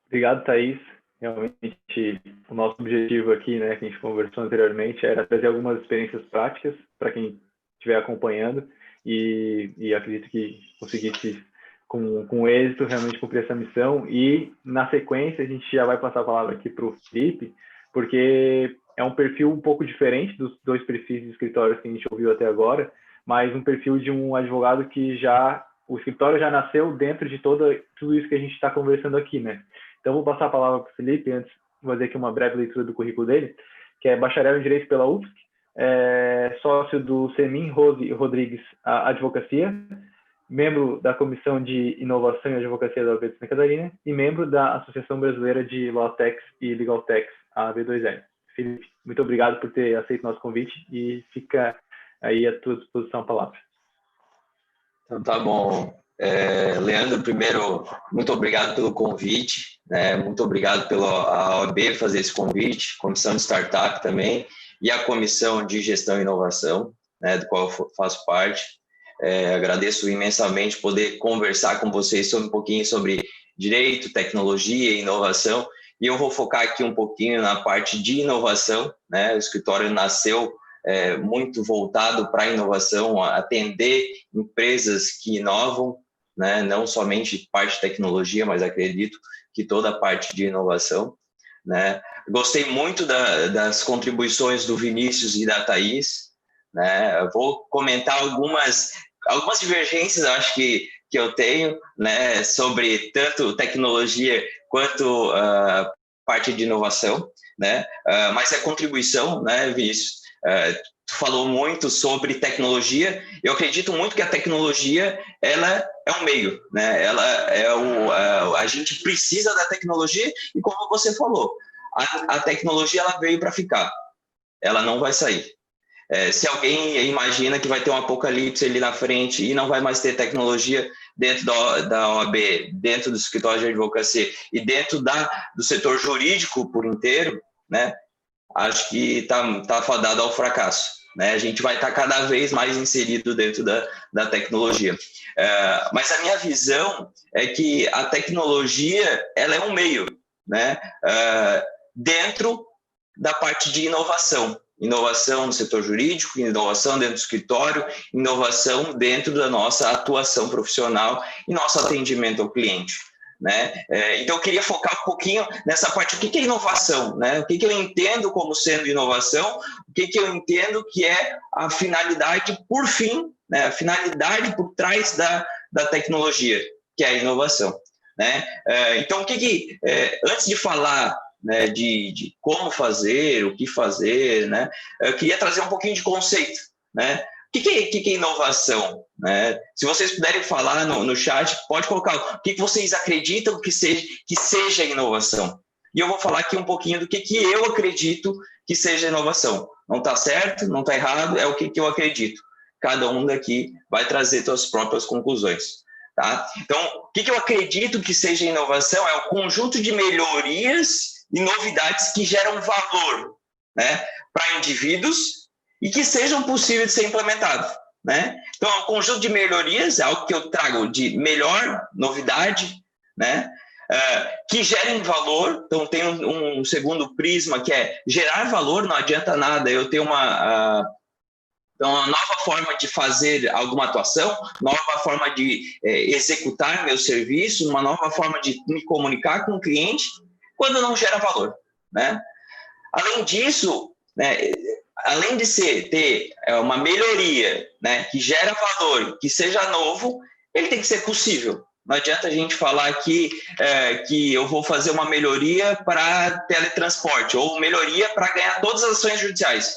Obrigado, Thaís. Realmente, o nosso objetivo aqui, né, que a gente conversou anteriormente, era trazer algumas experiências práticas para quem estiver acompanhando e acredito que conseguisse, com êxito, realmente cumprir essa missão. E, na sequência, a gente já vai passar a palavra aqui para o Felipe, porque é um perfil um pouco diferente dos dois perfis de escritórios que a gente ouviu até agora, mas um perfil de um advogado que o escritório já nasceu dentro de tudo isso que a gente está conversando aqui, né? Então, vou passar a palavra para o Felipe, antes vou fazer aqui uma breve leitura do currículo dele, que é bacharel em Direito pela UFSC, sócio do Semin Rose Rodrigues Advocacia, membro da Comissão de Inovação e Advocacia da OAB de Santa Catarina e membro da Associação Brasileira de Lawtechs e Legaltechs, a AV2L. Felipe, muito obrigado por ter aceito nosso convite e fica aí à tua disposição a palavra. Então, tá bom. Leandro, primeiro, muito obrigado pelo convite, né? Muito obrigado pela OAB fazer esse convite, Comissão de Startup também, e a Comissão de Gestão e Inovação, né, do qual eu faço parte. Agradeço imensamente poder conversar com vocês um pouquinho sobre direito, tecnologia e inovação, e eu vou focar aqui um pouquinho na parte de inovação, né? O escritório nasceu muito voltado para a inovação, atender empresas que inovam, né? Não somente parte de tecnologia, mas acredito que toda a parte de inovação, né? Gostei muito das contribuições do Vinícius e da Thaís, né? Eu vou comentar algumas divergências, acho que eu tenho, né, sobre tanto tecnologia quanto parte de inovação, né? Mas é contribuição, né, Vinícius? Tu falou muito sobre tecnologia. Eu acredito muito que a tecnologia ela é um meio, né? Ela a gente precisa da tecnologia e, como você falou, a tecnologia ela veio para ficar. Ela não vai sair. Se alguém imagina que vai ter um apocalipse ali na frente e não vai mais ter tecnologia dentro da OAB, dentro do escritório de advocacia e dentro do setor jurídico por inteiro, né? Acho que está fadado ao fracasso, né? A gente vai estar cada vez mais inserido dentro da tecnologia. Mas a minha visão é que a tecnologia ela é um meio, né? Dentro da parte de inovação no setor jurídico, inovação dentro do escritório, inovação dentro da nossa atuação profissional e nosso atendimento ao cliente, né? Então, eu queria focar um pouquinho nessa parte. O que é inovação, né? O que eu entendo como sendo inovação, o que eu entendo que é a finalidade por fim, né? A finalidade por trás da tecnologia, que é a inovação, né? Então, antes de falar, né, de como fazer, o que fazer, né, eu queria trazer um pouquinho de conceito, né? O que é inovação? Né? Se vocês puderem falar no chat, pode colocar o que vocês acreditam que seja inovação. E eu vou falar aqui um pouquinho do que eu acredito que seja inovação. Não está certo, não está errado, é o que eu acredito. Cada um daqui vai trazer suas próprias conclusões. Tá? Então, o que eu acredito que seja inovação é o conjunto de melhorias e novidades que geram valor, né, para indivíduos e que sejam possíveis de ser implementados, né? Então, o conjunto de melhorias é algo que eu trago de melhor, novidade, né, que gerem valor. Então, tem um segundo prisma que é gerar valor. Não adianta nada eu ter uma nova forma de fazer alguma atuação, nova forma de executar meu serviço, uma nova forma de me comunicar com o cliente, quando não gera valor, né? Além disso, né, além de ter uma melhoria, né, que gera valor, que seja novo, ele tem que ser possível. Não adianta a gente falar aqui que eu vou fazer uma melhoria para teletransporte ou melhoria para ganhar todas as ações judiciais.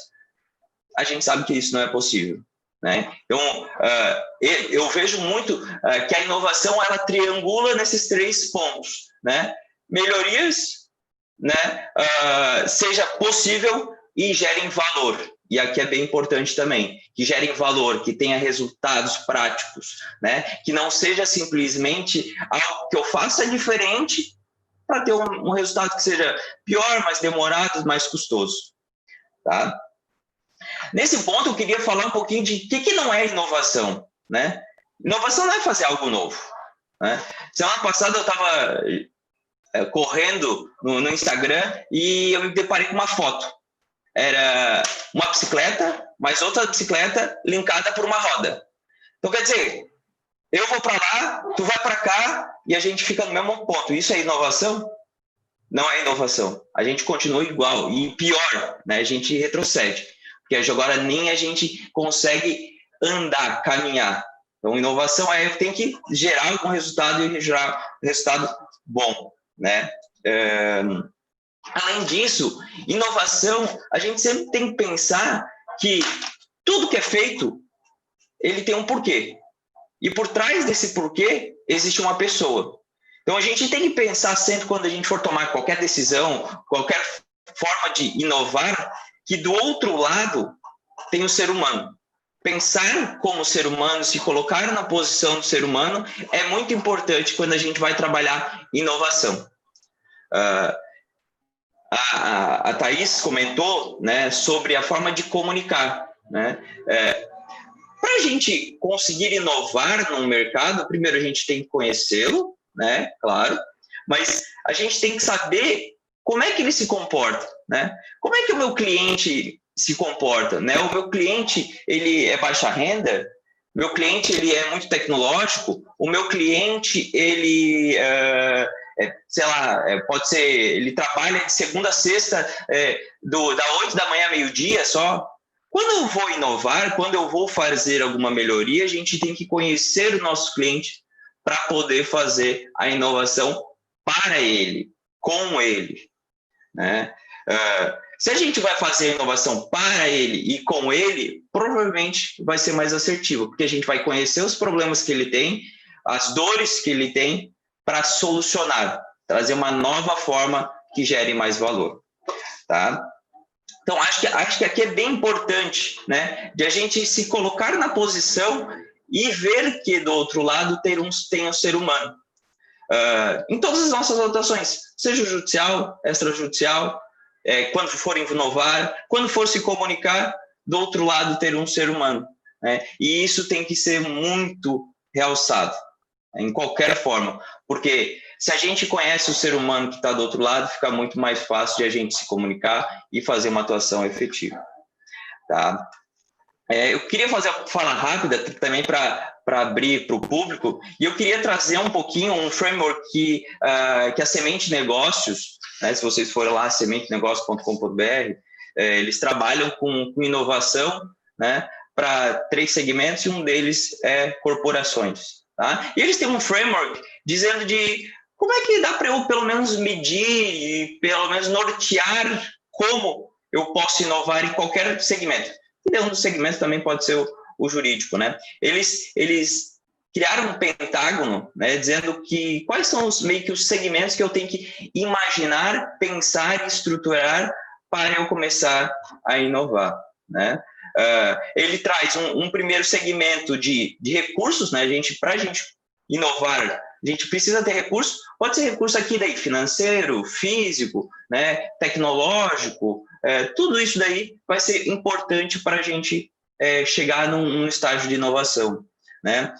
A gente sabe que isso não é possível, né? Então, eu vejo muito que a inovação ela triangula nesses 3 pontos, né? Melhorias, né? Seja possível e gerem valor. E aqui é bem importante também, que gerem valor, que tenha resultados práticos, né? Que não seja simplesmente algo que eu faça diferente para ter um resultado que seja pior, mais demorado, mais custoso, tá? Nesse ponto, eu queria falar um pouquinho de o que não é inovação, né? Inovação não é fazer algo novo, né? Semana passada eu estava correndo no Instagram e eu me deparei com uma foto. Era uma bicicleta, mas outra bicicleta linkada por uma roda. Então, quer dizer, eu vou para lá, tu vai para cá e a gente fica no mesmo ponto. Isso é inovação? Não é inovação. A gente continua igual e pior, né? A gente retrocede. Porque agora nem a gente consegue andar, caminhar. Então, inovação é eu tenho que gerar algum resultado e gerar um resultado bom, né? Além disso, inovação, a gente sempre tem que pensar que tudo que é feito, ele tem um porquê. E por trás desse porquê, existe uma pessoa. Então, a gente tem que pensar sempre, quando a gente for tomar qualquer decisão, qualquer forma de inovar, que do outro lado tem o ser humano. Pensar como ser humano, se colocar na posição do ser humano, é muito importante quando a gente vai trabalhar inovação. A Thaís comentou, né, sobre a forma de comunicar, né? Para a gente conseguir inovar no mercado, primeiro a gente tem que conhecê-lo, né? Claro, mas a gente tem que saber como é que ele se comporta, né? Como é que o meu cliente se comporta, né? O meu cliente, ele é baixa renda? Meu cliente, ele é muito tecnológico? O meu cliente, ele, sei lá, pode ser, ele trabalha de segunda a sexta, da 8 da manhã a meio-dia só? Quando eu vou inovar, quando eu vou fazer alguma melhoria, a gente tem que conhecer o nosso cliente para poder fazer a inovação para ele, com ele, né? Se a gente vai fazer a inovação para ele e com ele, provavelmente vai ser mais assertivo, porque a gente vai conhecer os problemas que ele tem, as dores que ele tem, para solucionar, trazer uma nova forma que gere mais valor, tá? Então, acho que aqui é bem importante, né, de a gente se colocar na posição e ver que do outro lado tem um ser humano. Em todas as nossas atuações, seja judicial, extrajudicial, quando for inovar, quando for se comunicar, do outro lado ter um ser humano, né? E isso tem que ser muito realçado, em qualquer forma, porque se a gente conhece o ser humano que está do outro lado, fica muito mais fácil de a gente se comunicar e fazer uma atuação efetiva, tá? Eu queria falar rápida também para abrir para o público, e eu queria trazer um pouquinho um framework que a Semente Negócios, né, se vocês forem lá, sementenegócios.com.br, eles trabalham com inovação, né, para 3 segmentos, e um deles é corporações. Tá? E eles têm um framework dizendo de como é que dá para eu, pelo menos, medir e, pelo menos, nortear como eu posso inovar em qualquer segmento? E um dos segmentos também pode ser o jurídico, né? Eles criaram um pentágono, né, dizendo que quais são meio que os segmentos que eu tenho que imaginar, pensar e estruturar para eu começar a inovar, né? Ele traz um primeiro segmento de recursos, né? Para a gente inovar, a gente precisa ter recursos, pode ser recurso aqui daí financeiro, físico, né, tecnológico, tudo isso daí vai ser importante para a gente chegar num estágio de inovação, né?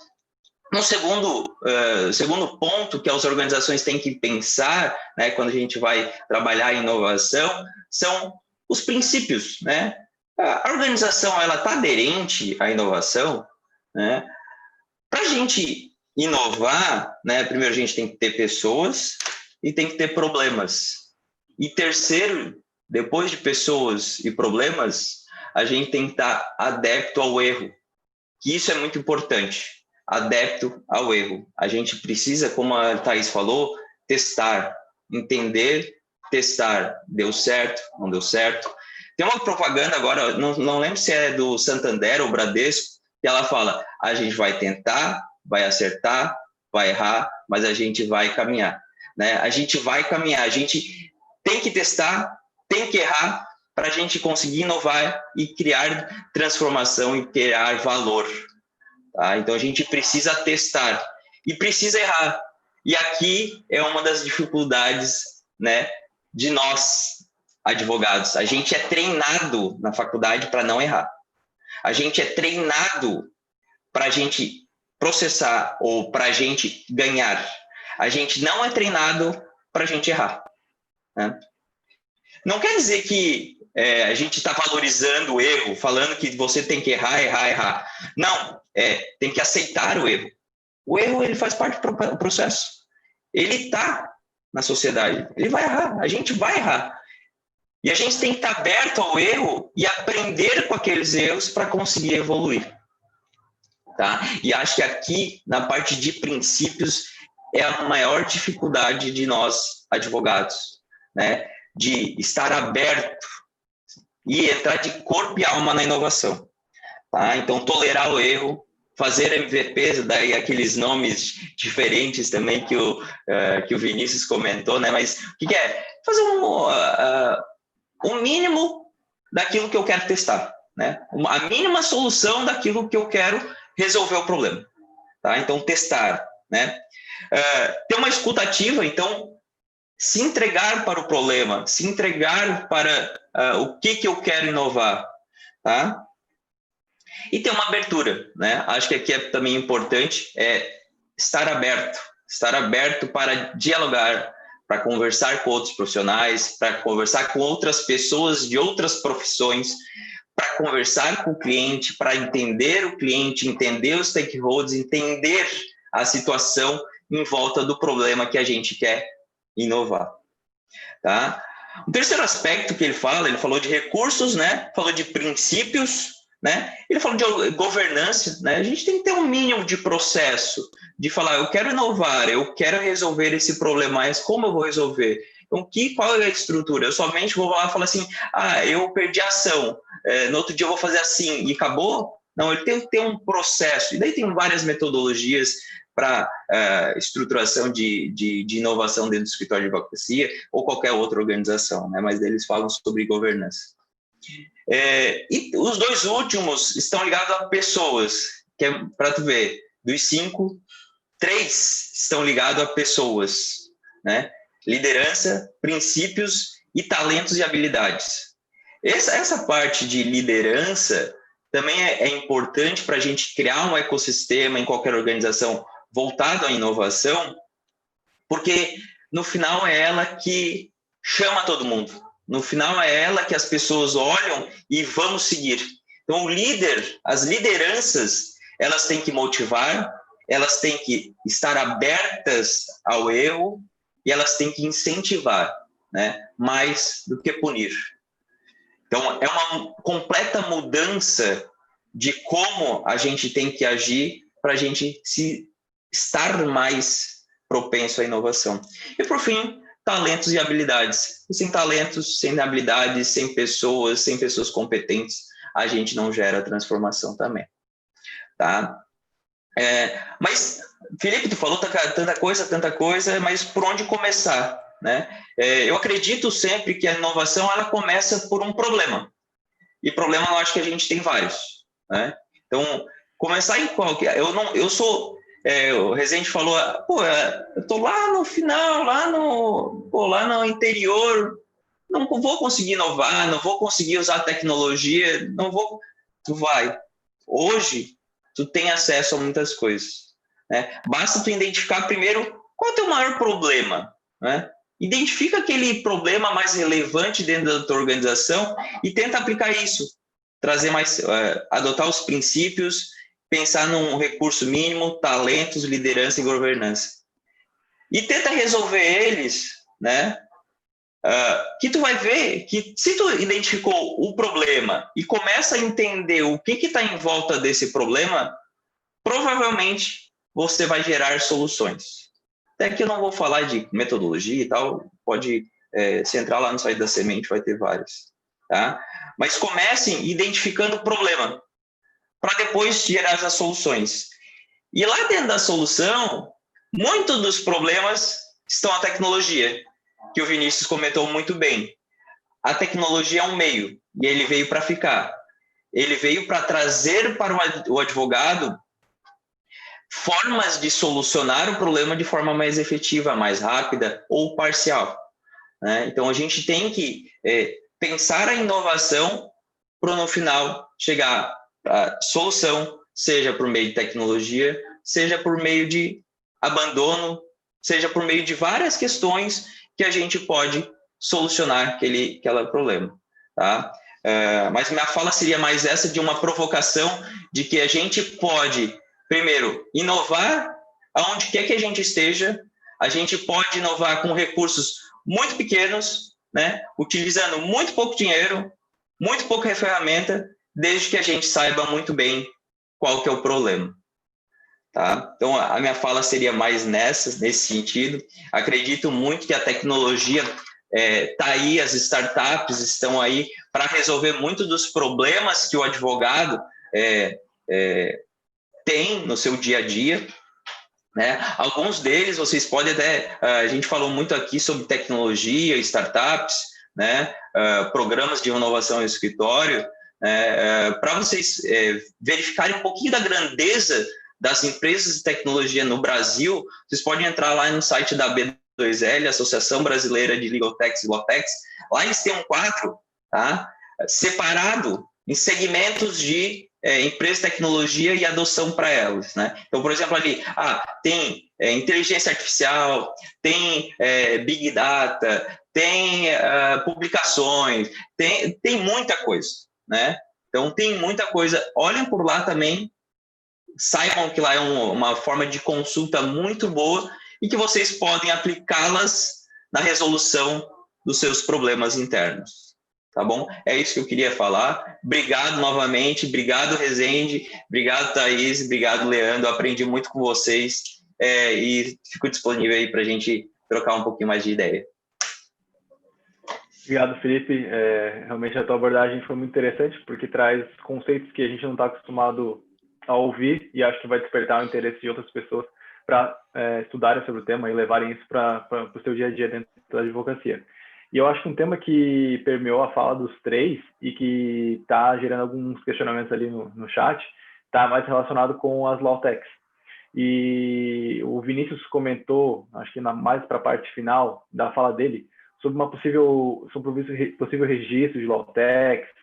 No segundo ponto que as organizações têm que pensar, né, quando a gente vai trabalhar em inovação, são os princípios, né? A organização ela está aderente à inovação, né? Para a gente inovar, né, primeiro a gente tem que ter pessoas e tem que ter problemas. E terceiro, depois de pessoas e problemas, a gente tem que estar adepto ao erro, que isso é muito importante, adepto ao erro. A gente precisa, como a Thaís falou, testar, entender, testar. Deu certo, não deu certo. Tem uma propaganda agora, não lembro se é do Santander ou Bradesco, que ela fala, a gente vai tentar, vai acertar, vai errar, mas a gente vai caminhar, né? A gente vai caminhar, a gente tem que testar, tem que errar para a gente conseguir inovar e criar transformação e criar valor. Tá? Então, a gente precisa testar e precisa errar. E aqui é uma das dificuldades, né, de nós, advogados. A gente é treinado na faculdade para não errar. A gente é treinado para a gente processar ou para a gente ganhar. A gente não é treinado para a gente errar, né? Não quer dizer que a gente está valorizando o erro, falando que você tem que errar. Não, tem que aceitar o erro. O erro ele faz parte do processo. Ele está na sociedade, ele vai errar, a gente vai errar. E a gente tem que estar aberto ao erro e aprender com aqueles erros para conseguir evoluir. Tá? E acho que aqui, na parte de princípios, é a maior dificuldade de nós, advogados, né? De estar aberto e entrar de corpo e alma na inovação. Tá? Então, tolerar o erro, fazer MVPs, daí aqueles nomes diferentes também que o Vinícius comentou, né? Mas o que é? Fazer um mínimo daquilo que eu quero testar, né? A mínima solução daquilo que eu quero resolver o problema. Tá? Então, testar, né? Ter uma escuta ativa, então, se entregar para o problema, se entregar para o que eu quero inovar, tá? E ter uma abertura, né? Acho que aqui é também importante estar aberto para dialogar, para conversar com outros profissionais, para conversar com outras pessoas de outras profissões, para conversar com o cliente, para entender o cliente, entender os stakeholders, entender a situação em volta do problema que a gente quer inovar. Tá? O terceiro aspecto que ele falou de recursos, né? Falou de princípios, né? Ele falou de governança, né? A gente tem que ter um mínimo de processo, de falar, eu quero inovar, eu quero resolver esse problema, mas como eu vou resolver? Então, qual é a estrutura? Eu somente vou lá e falar assim, eu perdi a ação, no outro dia eu vou fazer assim, e acabou? Não, ele tem que ter um processo, e daí tem várias metodologias para estruturação de inovação dentro do escritório de advocacia ou qualquer outra organização, né? Mas eles falam sobre governança. E os dois últimos estão ligados a pessoas, que é para tu ver, dos 5, 3 estão ligados a pessoas, né? Liderança, princípios e talentos e habilidades. Essa parte de liderança também é importante para a gente criar um ecossistema em qualquer organização voltado à inovação, porque no final é ela que chama todo mundo. No final é ela que as pessoas olham e vamos seguir. Então, as lideranças, elas têm que motivar, elas têm que estar abertas ao erro e elas têm que incentivar, né? Mais do que punir. Então, é uma completa mudança de como a gente tem que agir para a gente estar mais propenso à inovação. E, por fim, talentos e habilidades. E sem talentos, sem habilidades, sem pessoas competentes, a gente não gera transformação também. Tá? Mas, Felipe, tu falou tanta coisa, mas por onde começar? Né? Eu acredito sempre que a inovação ela começa por um problema. E problema eu acho que a gente tem vários. Né? Então, começar em qualquer... o Rezende falou, eu estou lá no final, lá no interior, não vou conseguir inovar, não vou conseguir usar tecnologia, não vou... Tu vai. Hoje, tu tem acesso a muitas coisas. Né? Basta tu identificar primeiro qual é o teu maior problema. Né? Identifica aquele problema mais relevante dentro da tua organização e tenta aplicar isso. Adotar os princípios, pensar num recurso mínimo, talentos, liderança e governança. E tenta resolver eles, né? Que tu vai ver que se tu identificou o problema e começa a entender o que está em volta desse problema, provavelmente você vai gerar soluções. Até que eu não vou falar de metodologia e tal, pode se entrar lá no site da Semente, vai ter vários. Tá? Mas comecem identificando o problema, para depois gerar as soluções. E lá dentro da solução, muitos dos problemas estão a tecnologia, que o Vinícius comentou muito bem. A tecnologia é um meio, e ele veio para ficar. Ele veio para trazer para o advogado formas de solucionar o problema de forma mais efetiva, mais rápida ou parcial. Né? Então, a gente tem que pensar a inovação para, no final, chegar à solução, seja por meio de tecnologia, seja por meio de abandono, seja por meio de várias questões que a gente pode solucionar aquele problema. Tá? Mas minha fala seria mais essa de uma provocação de que a gente pode, primeiro, inovar aonde quer que a gente esteja, a gente pode inovar com recursos muito pequenos, né? Utilizando muito pouco dinheiro, muito pouca ferramenta, desde que a gente saiba muito bem qual que é o problema. Tá? Então, a minha fala seria mais nesse sentido. Acredito muito que a tecnologia está aí, as startups estão aí para resolver muitos dos problemas que o advogado tem no seu dia a dia. Né? Alguns deles, vocês podem até... A gente falou muito aqui sobre tecnologia, startups, né? Programas de inovação em escritório, para vocês verificarem um pouquinho da grandeza das empresas de tecnologia no Brasil. Vocês podem entrar lá no site da B2L, Associação Brasileira de Legal Techs e Law Techs. Lá eles têm um quadro, tá? Separado em segmentos de empresas de tecnologia e adoção para elas. Né? Então, por exemplo, ali tem inteligência artificial, tem Big Data, tem publicações, tem muita coisa. Né? Então, tem muita coisa. Olhem por lá também, saibam que lá é uma forma de consulta muito boa e que vocês podem aplicá-las na resolução dos seus problemas internos. Tá bom? É isso que eu queria falar. Obrigado novamente, obrigado Rezende, obrigado Thaís, obrigado Leandro, aprendi muito com vocês e fico disponível aí para a gente trocar um pouquinho mais de ideia. Obrigado, Felipe. Realmente a tua abordagem foi muito interessante, porque traz conceitos que a gente não está acostumado a ouvir e acho que vai despertar o interesse de outras pessoas para estudarem sobre o tema e levarem isso para o seu dia a dia dentro da advocacia. E eu acho que um tema que permeou a fala dos três e que está gerando alguns questionamentos ali no chat está mais relacionado com as Law Techs. E o Vinícius comentou, acho que mais para a parte final da fala dele, sobre um possível registro de Law Techs.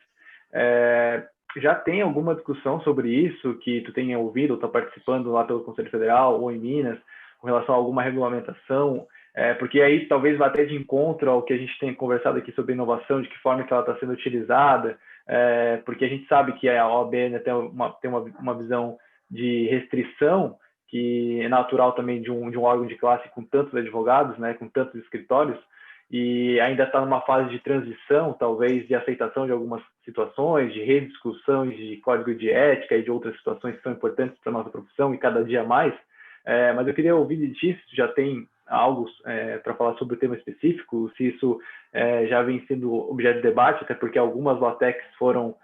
Já tem alguma discussão sobre isso que tu tenha ouvido ou está participando lá pelo Conselho Federal ou em Minas, com relação a alguma regulamentação? Porque aí talvez vá até de encontro ao que a gente tem conversado aqui sobre inovação, de que forma que ela está sendo utilizada, porque a gente sabe que a OAB, né, tem uma visão de restrição, que é natural também de um órgão de classe com tantos advogados, né, com tantos escritórios, e ainda está numa fase de transição, talvez, de aceitação de algumas situações, de rediscussões de código de ética e de outras situações que são importantes para a nossa profissão e cada dia mais. mas eu queria ouvir de ti se já tem algo para falar sobre o tema específico, se isso já vem sendo objeto de debate, até porque algumas LATECs foram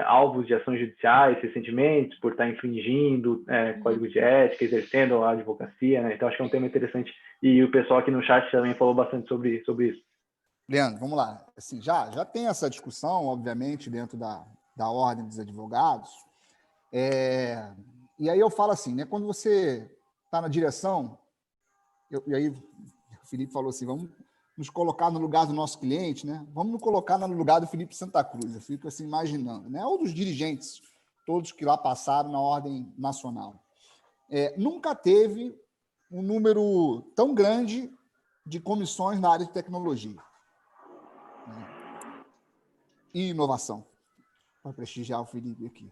alvos de ações judiciais recentemente por estar infringindo código de ética, exercendo a advocacia, né? Então acho que é um tema interessante e o pessoal aqui no chat também falou bastante sobre isso. Leandro, vamos lá. Assim, já tem essa discussão, obviamente, dentro da Ordem dos Advogados. E aí eu falo assim, né? Quando você está na direção, e aí o Felipe falou assim, vamos nos colocar no lugar do nosso cliente, né? Vamos nos colocar no lugar do Felipe Santa Cruz. Eu fico assim imaginando, né? Ou dos dirigentes, todos que lá passaram na Ordem Nacional. Nunca teve um número tão grande de comissões na área de tecnologia, né? E inovação, para prestigiar o Felipe aqui.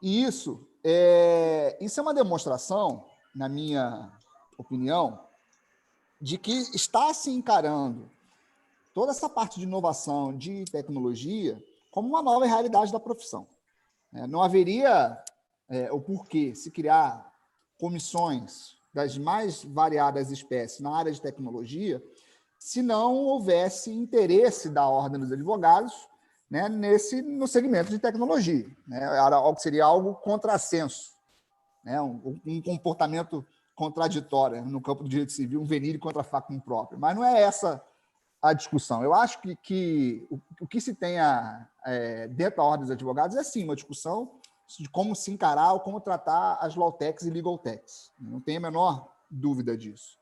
E isso é uma demonstração, na minha opinião, de que está se encarando toda essa parte de inovação, de tecnologia, como uma nova realidade da profissão. Não haveria o porquê se criar comissões das mais variadas espécies na área de tecnologia se não houvesse interesse da Ordem dos Advogados, né, no segmento de tecnologia, né? Seria algo contrassenso, né? Um comportamento contraditório no campo do direito civil, um venire contra factum próprio. Mas não é essa a discussão. Eu acho que o que se tem dentro da Ordem dos Advogados é, sim, uma discussão de como se encarar ou como tratar as lawtechs e legaltechs. Não tenho a menor dúvida disso.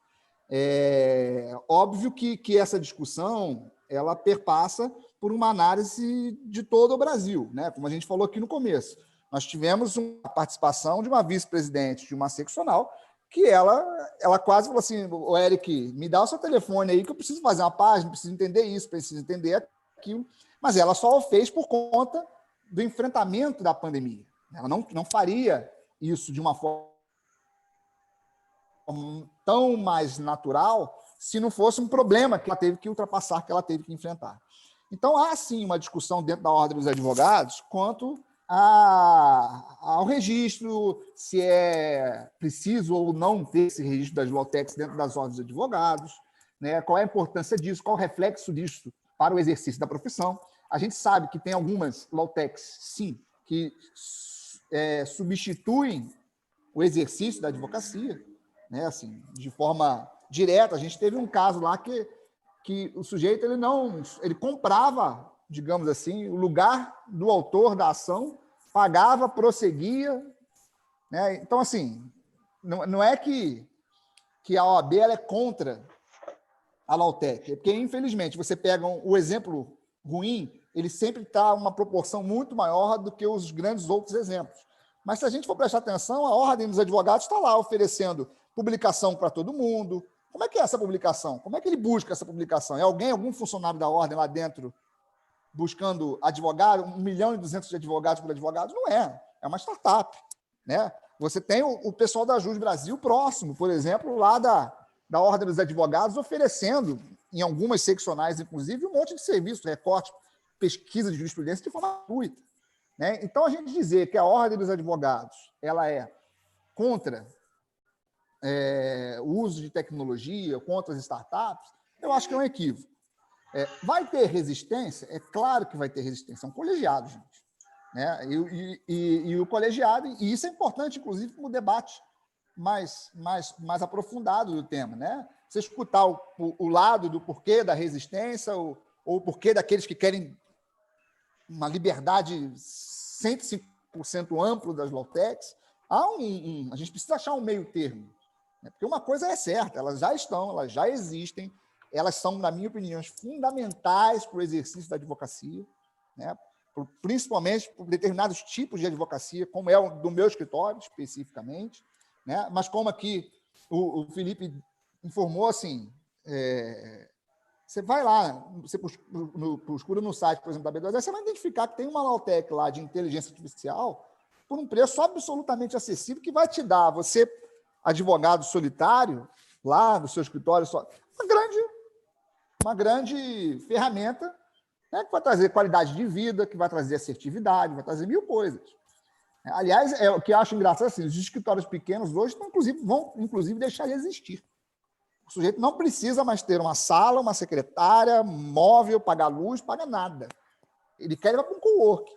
Óbvio que essa discussão ela perpassa por uma análise de todo o Brasil, né? Como a gente falou aqui no começo. Nós tivemos uma participação de uma vice-presidente de uma seccional que ela quase falou assim, o Eric, me dá o seu telefone aí que eu preciso fazer uma página, preciso entender isso, preciso entender aquilo. Mas ela só o fez por conta do enfrentamento da pandemia. Ela não faria isso de uma forma tão mais natural se não fosse um problema que ela teve que ultrapassar, que ela teve que enfrentar. Então, há, sim, uma discussão dentro da Ordem dos Advogados quanto ao registro, se é preciso ou não ter esse registro das lawtechs dentro das ordens dos advogados, né? Qual é a importância disso, qual o reflexo disso para o exercício da profissão. A gente sabe que tem algumas lawtechs, sim, que substituem o exercício da advocacia, né? Assim, de forma direta. A gente teve um caso lá que o sujeito ele comprava, digamos assim, o lugar do autor da ação, pagava, prosseguia, né? Então, assim, não é que a OAB ela é contra a lawtech, porque, infelizmente, você pega o exemplo ruim, ele sempre está uma proporção muito maior do que os grandes outros exemplos. Mas, se a gente for prestar atenção, a Ordem dos Advogados está lá oferecendo publicação para todo mundo. Como é que é essa publicação? Como é que ele busca essa publicação? É algum funcionário da Ordem lá dentro buscando advogado, 1.200.000 de advogados por advogado? Não é. É uma startup, né? Você tem o pessoal da Jus Brasil próximo, por exemplo, lá da Ordem dos Advogados, oferecendo, em algumas seccionais, inclusive, um monte de serviço, recorte, pesquisa de jurisprudência de forma gratuita, né? Então, a gente dizer que a Ordem dos Advogados ela é contra o uso de tecnologia, contra as startups, eu acho que é um equívoco. Vai ter resistência? É claro que vai ter resistência. É um colegiado, gente, né? E o colegiado, e isso é importante, inclusive, como debate mais aprofundado do tema, né? Você escutar o lado do porquê da resistência ou o porquê daqueles que querem uma liberdade 105% amplo das lawtechs. A gente precisa achar um meio termo, né? Porque uma coisa é certa, elas já existem, elas são, na minha opinião, fundamentais para o exercício da advocacia, né? Principalmente por determinados tipos de advocacia, como é o do meu escritório, especificamente, né? Mas como aqui o Felipe informou, assim, você vai lá, você procura no site, por exemplo, da B2, você vai identificar que tem uma lawtech lá de inteligência artificial por um preço absolutamente acessível que vai te dar, você, advogado solitário, lá no seu escritório, uma grande ferramenta, né, que vai trazer qualidade de vida, que vai trazer assertividade, vai trazer mil coisas. Aliás, o que eu acho engraçado assim, os escritórios pequenos hoje vão, inclusive, deixar de existir. O sujeito não precisa mais ter uma sala, uma secretária, móvel, pagar luz, pagar nada. Ele quer ir para um coworking.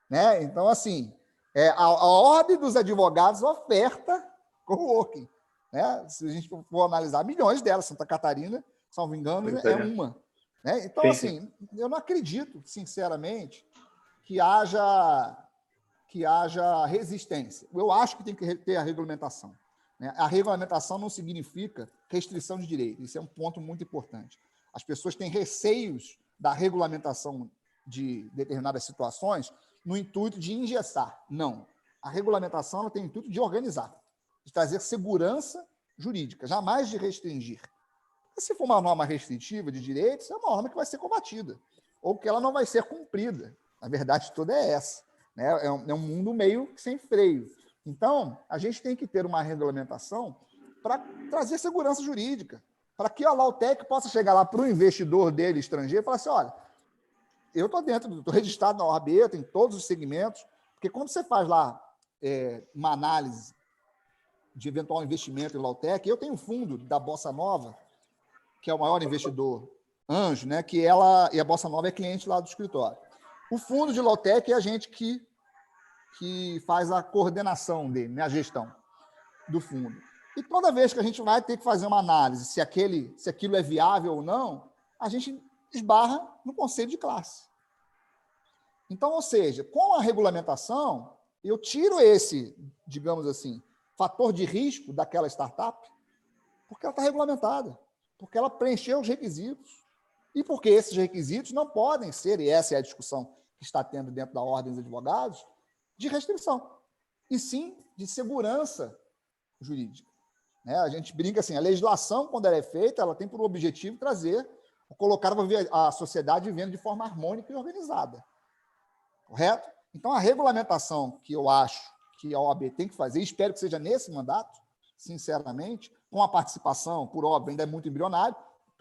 Né? Então, assim, a ordem dos advogados oferta coworking. Né? Se a gente for analisar, milhões delas, Santa Catarina, se não me engano, é uma. Né? Então, sim, assim, eu não acredito, sinceramente, que haja resistência. Eu acho que tem que ter a regulamentação. Né? A regulamentação não significa restrição de direito. Isso é um ponto muito importante. As pessoas têm receios da regulamentação de determinadas situações no intuito de engessar. Não. A regulamentação ela tem o intuito de organizar, de trazer segurança jurídica, jamais de restringir. Se for uma norma restritiva de direitos, é uma norma que vai ser combatida, ou que ela não vai ser cumprida. A verdade toda é essa. Né? É um mundo meio sem freio. Então, a gente tem que ter uma regulamentação para trazer segurança jurídica, para que a Lautec possa chegar lá para o investidor dele estrangeiro e falar assim, olha, eu estou registrado na OAB, tem todos os segmentos, porque quando você faz lá uma análise de eventual investimento em Lautec, eu tenho um fundo da Bossa Nova, que é o maior investidor anjo, né, e a Bossa Nova é cliente lá do escritório. O fundo de Lautec é a gente que faz a coordenação dele, né, a gestão do fundo. E toda vez que a gente vai ter que fazer uma análise se aquilo é viável ou não, a gente esbarra no conselho de classe. Então, ou seja, com a regulamentação, eu tiro esse, digamos assim, fator de risco daquela startup, porque ela está regulamentada, porque ela preencheu os requisitos, e porque esses requisitos não podem ser, e essa é a discussão que está tendo dentro da Ordem dos Advogados, de restrição, e sim de segurança jurídica. Né? A gente brinca assim, a legislação, quando ela é feita, ela tem por objetivo colocar a sociedade vivendo de forma harmônica e organizada. Correto? Então, a regulamentação que eu acho que a OAB tem que fazer, espero que seja nesse mandato, sinceramente, com a participação, por óbvio, ainda é muito embrionário,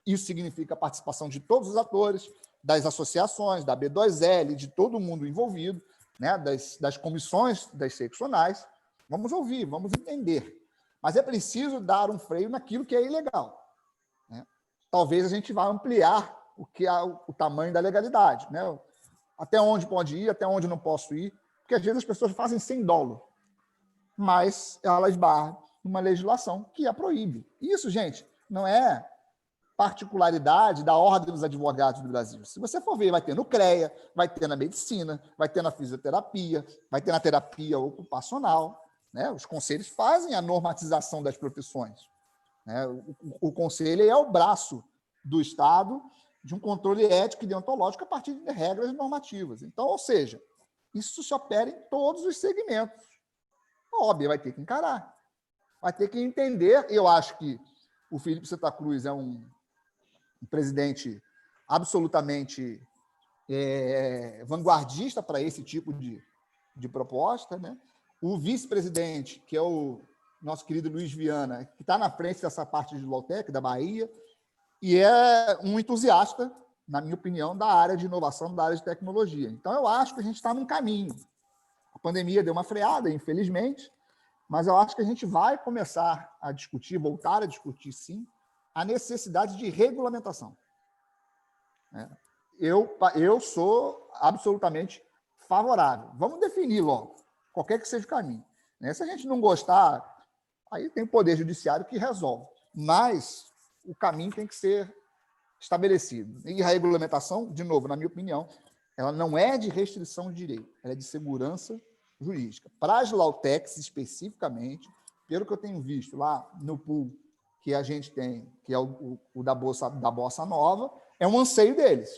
isso significa a participação de todos os atores, das associações, da B2L, de todo mundo envolvido, né, das comissões das seccionais. Vamos ouvir, vamos entender. Mas é preciso dar um freio naquilo que é ilegal. Né? Talvez a gente vá ampliar o tamanho da legalidade. Né? Até onde pode ir, até onde não posso ir, porque às vezes as pessoas fazem sem dolo, mas elas barram numa legislação que a proíbe. Isso, gente, não é particularidade da Ordem dos Advogados do Brasil. Se você for ver, vai ter no CREA, vai ter na medicina, vai ter na fisioterapia, vai ter na terapia ocupacional. Né? Os conselhos fazem a normatização das profissões. Né? O conselho é o braço do Estado de um controle ético e deontológico a partir de regras normativas. Então, ou seja, isso se opera em todos os segmentos. A OAB vai ter que encarar, vai ter que entender. Eu acho que o Felipe Santa Cruz é um presidente absolutamente vanguardista para esse tipo de proposta. Né? O vice-presidente, que é o nosso querido Luiz Viana, que está na frente dessa parte de Lautec, da Bahia, e é um entusiasta, na minha opinião, da área de inovação, da área de tecnologia. Então, eu acho que a gente está num caminho. A pandemia deu uma freada, infelizmente, mas eu acho que a gente vai começar a discutir, voltar a discutir, sim, a necessidade de regulamentação. Eu sou absolutamente favorável. Vamos definir logo, qualquer que seja o caminho. Se a gente não gostar, aí tem o Poder Judiciário que resolve. Mas o caminho tem que ser estabelecido. E a regulamentação, de novo, na minha opinião, ela não é de restrição de direito, ela é de segurança jurídica. Para as Lautecs, especificamente, pelo que eu tenho visto lá no pool que a gente tem, que é o da Bossa Nova, é um anseio deles,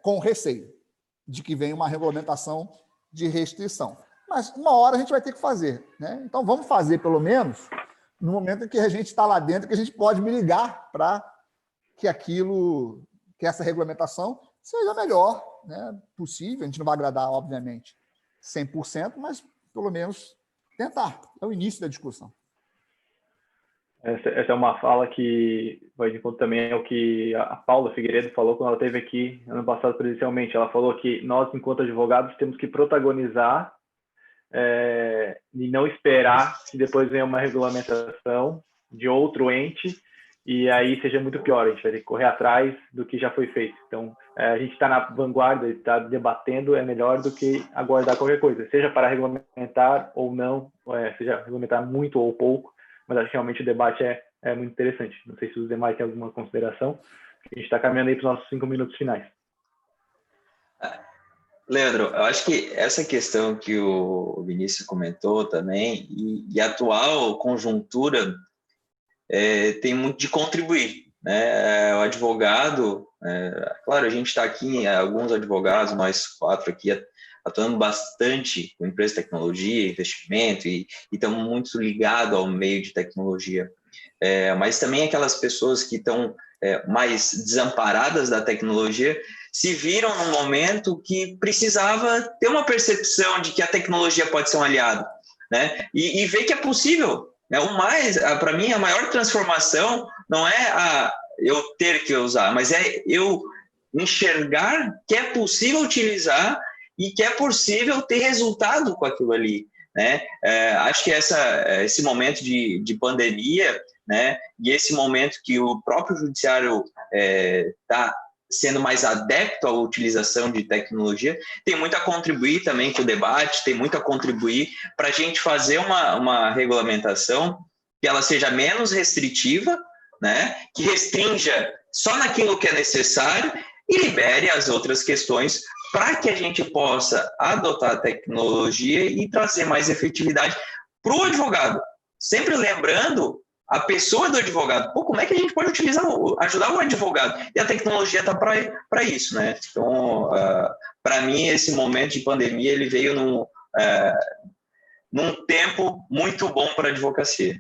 com receio de que venha uma regulamentação de restrição. Mas uma hora a gente vai ter que fazer. Então, vamos fazer, pelo menos, no momento em que a gente está lá dentro, que a gente pode me ligar para que essa regulamentação seja a melhor possível. A gente não vai agradar, obviamente, 100%, mas, pelo menos, tentar. É o início da discussão. Essa é uma fala que vai de encontro também ao que a Paula Figueiredo falou quando ela esteve aqui ano passado presencialmente. Ela falou que nós, enquanto advogados, temos que protagonizar e não esperar que depois venha uma regulamentação de outro ente e aí seja muito pior, a gente vai ter que correr atrás do que já foi feito. Então, a gente está na vanguarda, está debatendo, é melhor do que aguardar qualquer coisa, seja para regulamentar ou não, seja regulamentar muito ou pouco, mas acho que realmente o debate é muito interessante. Não sei se os demais têm alguma consideração, a gente está caminhando aí para os nossos 5 minutos finais. Leandro, eu acho que essa questão que o Vinícius comentou também, e a atual conjuntura tem muito de contribuir, né? O advogado, claro, a gente está aqui, alguns advogados, nós 4 aqui, atuando bastante com empresa de tecnologia, investimento, e estamos muito ligados ao meio de tecnologia. Mas também aquelas pessoas que estão mais desamparadas da tecnologia se viram num momento que precisava ter uma percepção de que a tecnologia pode ser um aliado, né? E ver que é possível. Para mim, a maior transformação não é eu ter que usar, mas é eu enxergar que é possível utilizar e que é possível ter resultado com aquilo ali, né? Acho que esse momento de pandemia, né, e esse momento que o próprio judiciário está sendo mais adepto à utilização de tecnologia, tem muito a contribuir também com o debate, tem muito a contribuir para a gente fazer uma regulamentação que ela seja menos restritiva, né, que restrinja só naquilo que é necessário e libere as outras questões para que a gente possa adotar a tecnologia e trazer mais efetividade para o advogado. Sempre lembrando a pessoa do advogado. Como é que a gente pode ajudar o advogado? E a tecnologia está para isso, né? Então, para mim, esse momento de pandemia, ele veio num tempo muito bom para a advocacia.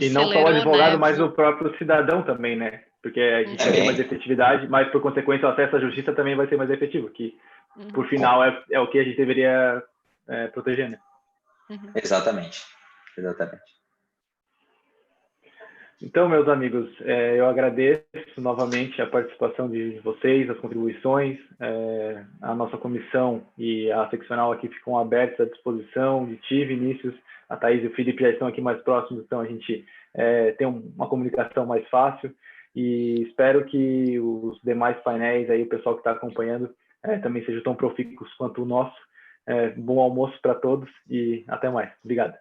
E não só o advogado, mas o próprio cidadão também, né? Porque a gente vai ter mais efetividade, mas, por consequência, o acesso à justiça também vai ser mais efetivo, que, por final, é o que a gente deveria proteger, né? Exatamente. Então, meus amigos, eu agradeço novamente a participação de vocês, as contribuições. A nossa comissão e a seccional aqui ficam abertas à disposição de ti, Vinícius. A Thaís e o Felipe já estão aqui mais próximos, então a gente tem uma comunicação mais fácil. E espero que os demais painéis, aí, o pessoal que está acompanhando, também sejam tão profícuos quanto o nosso. Bom almoço para todos e até mais. Obrigado.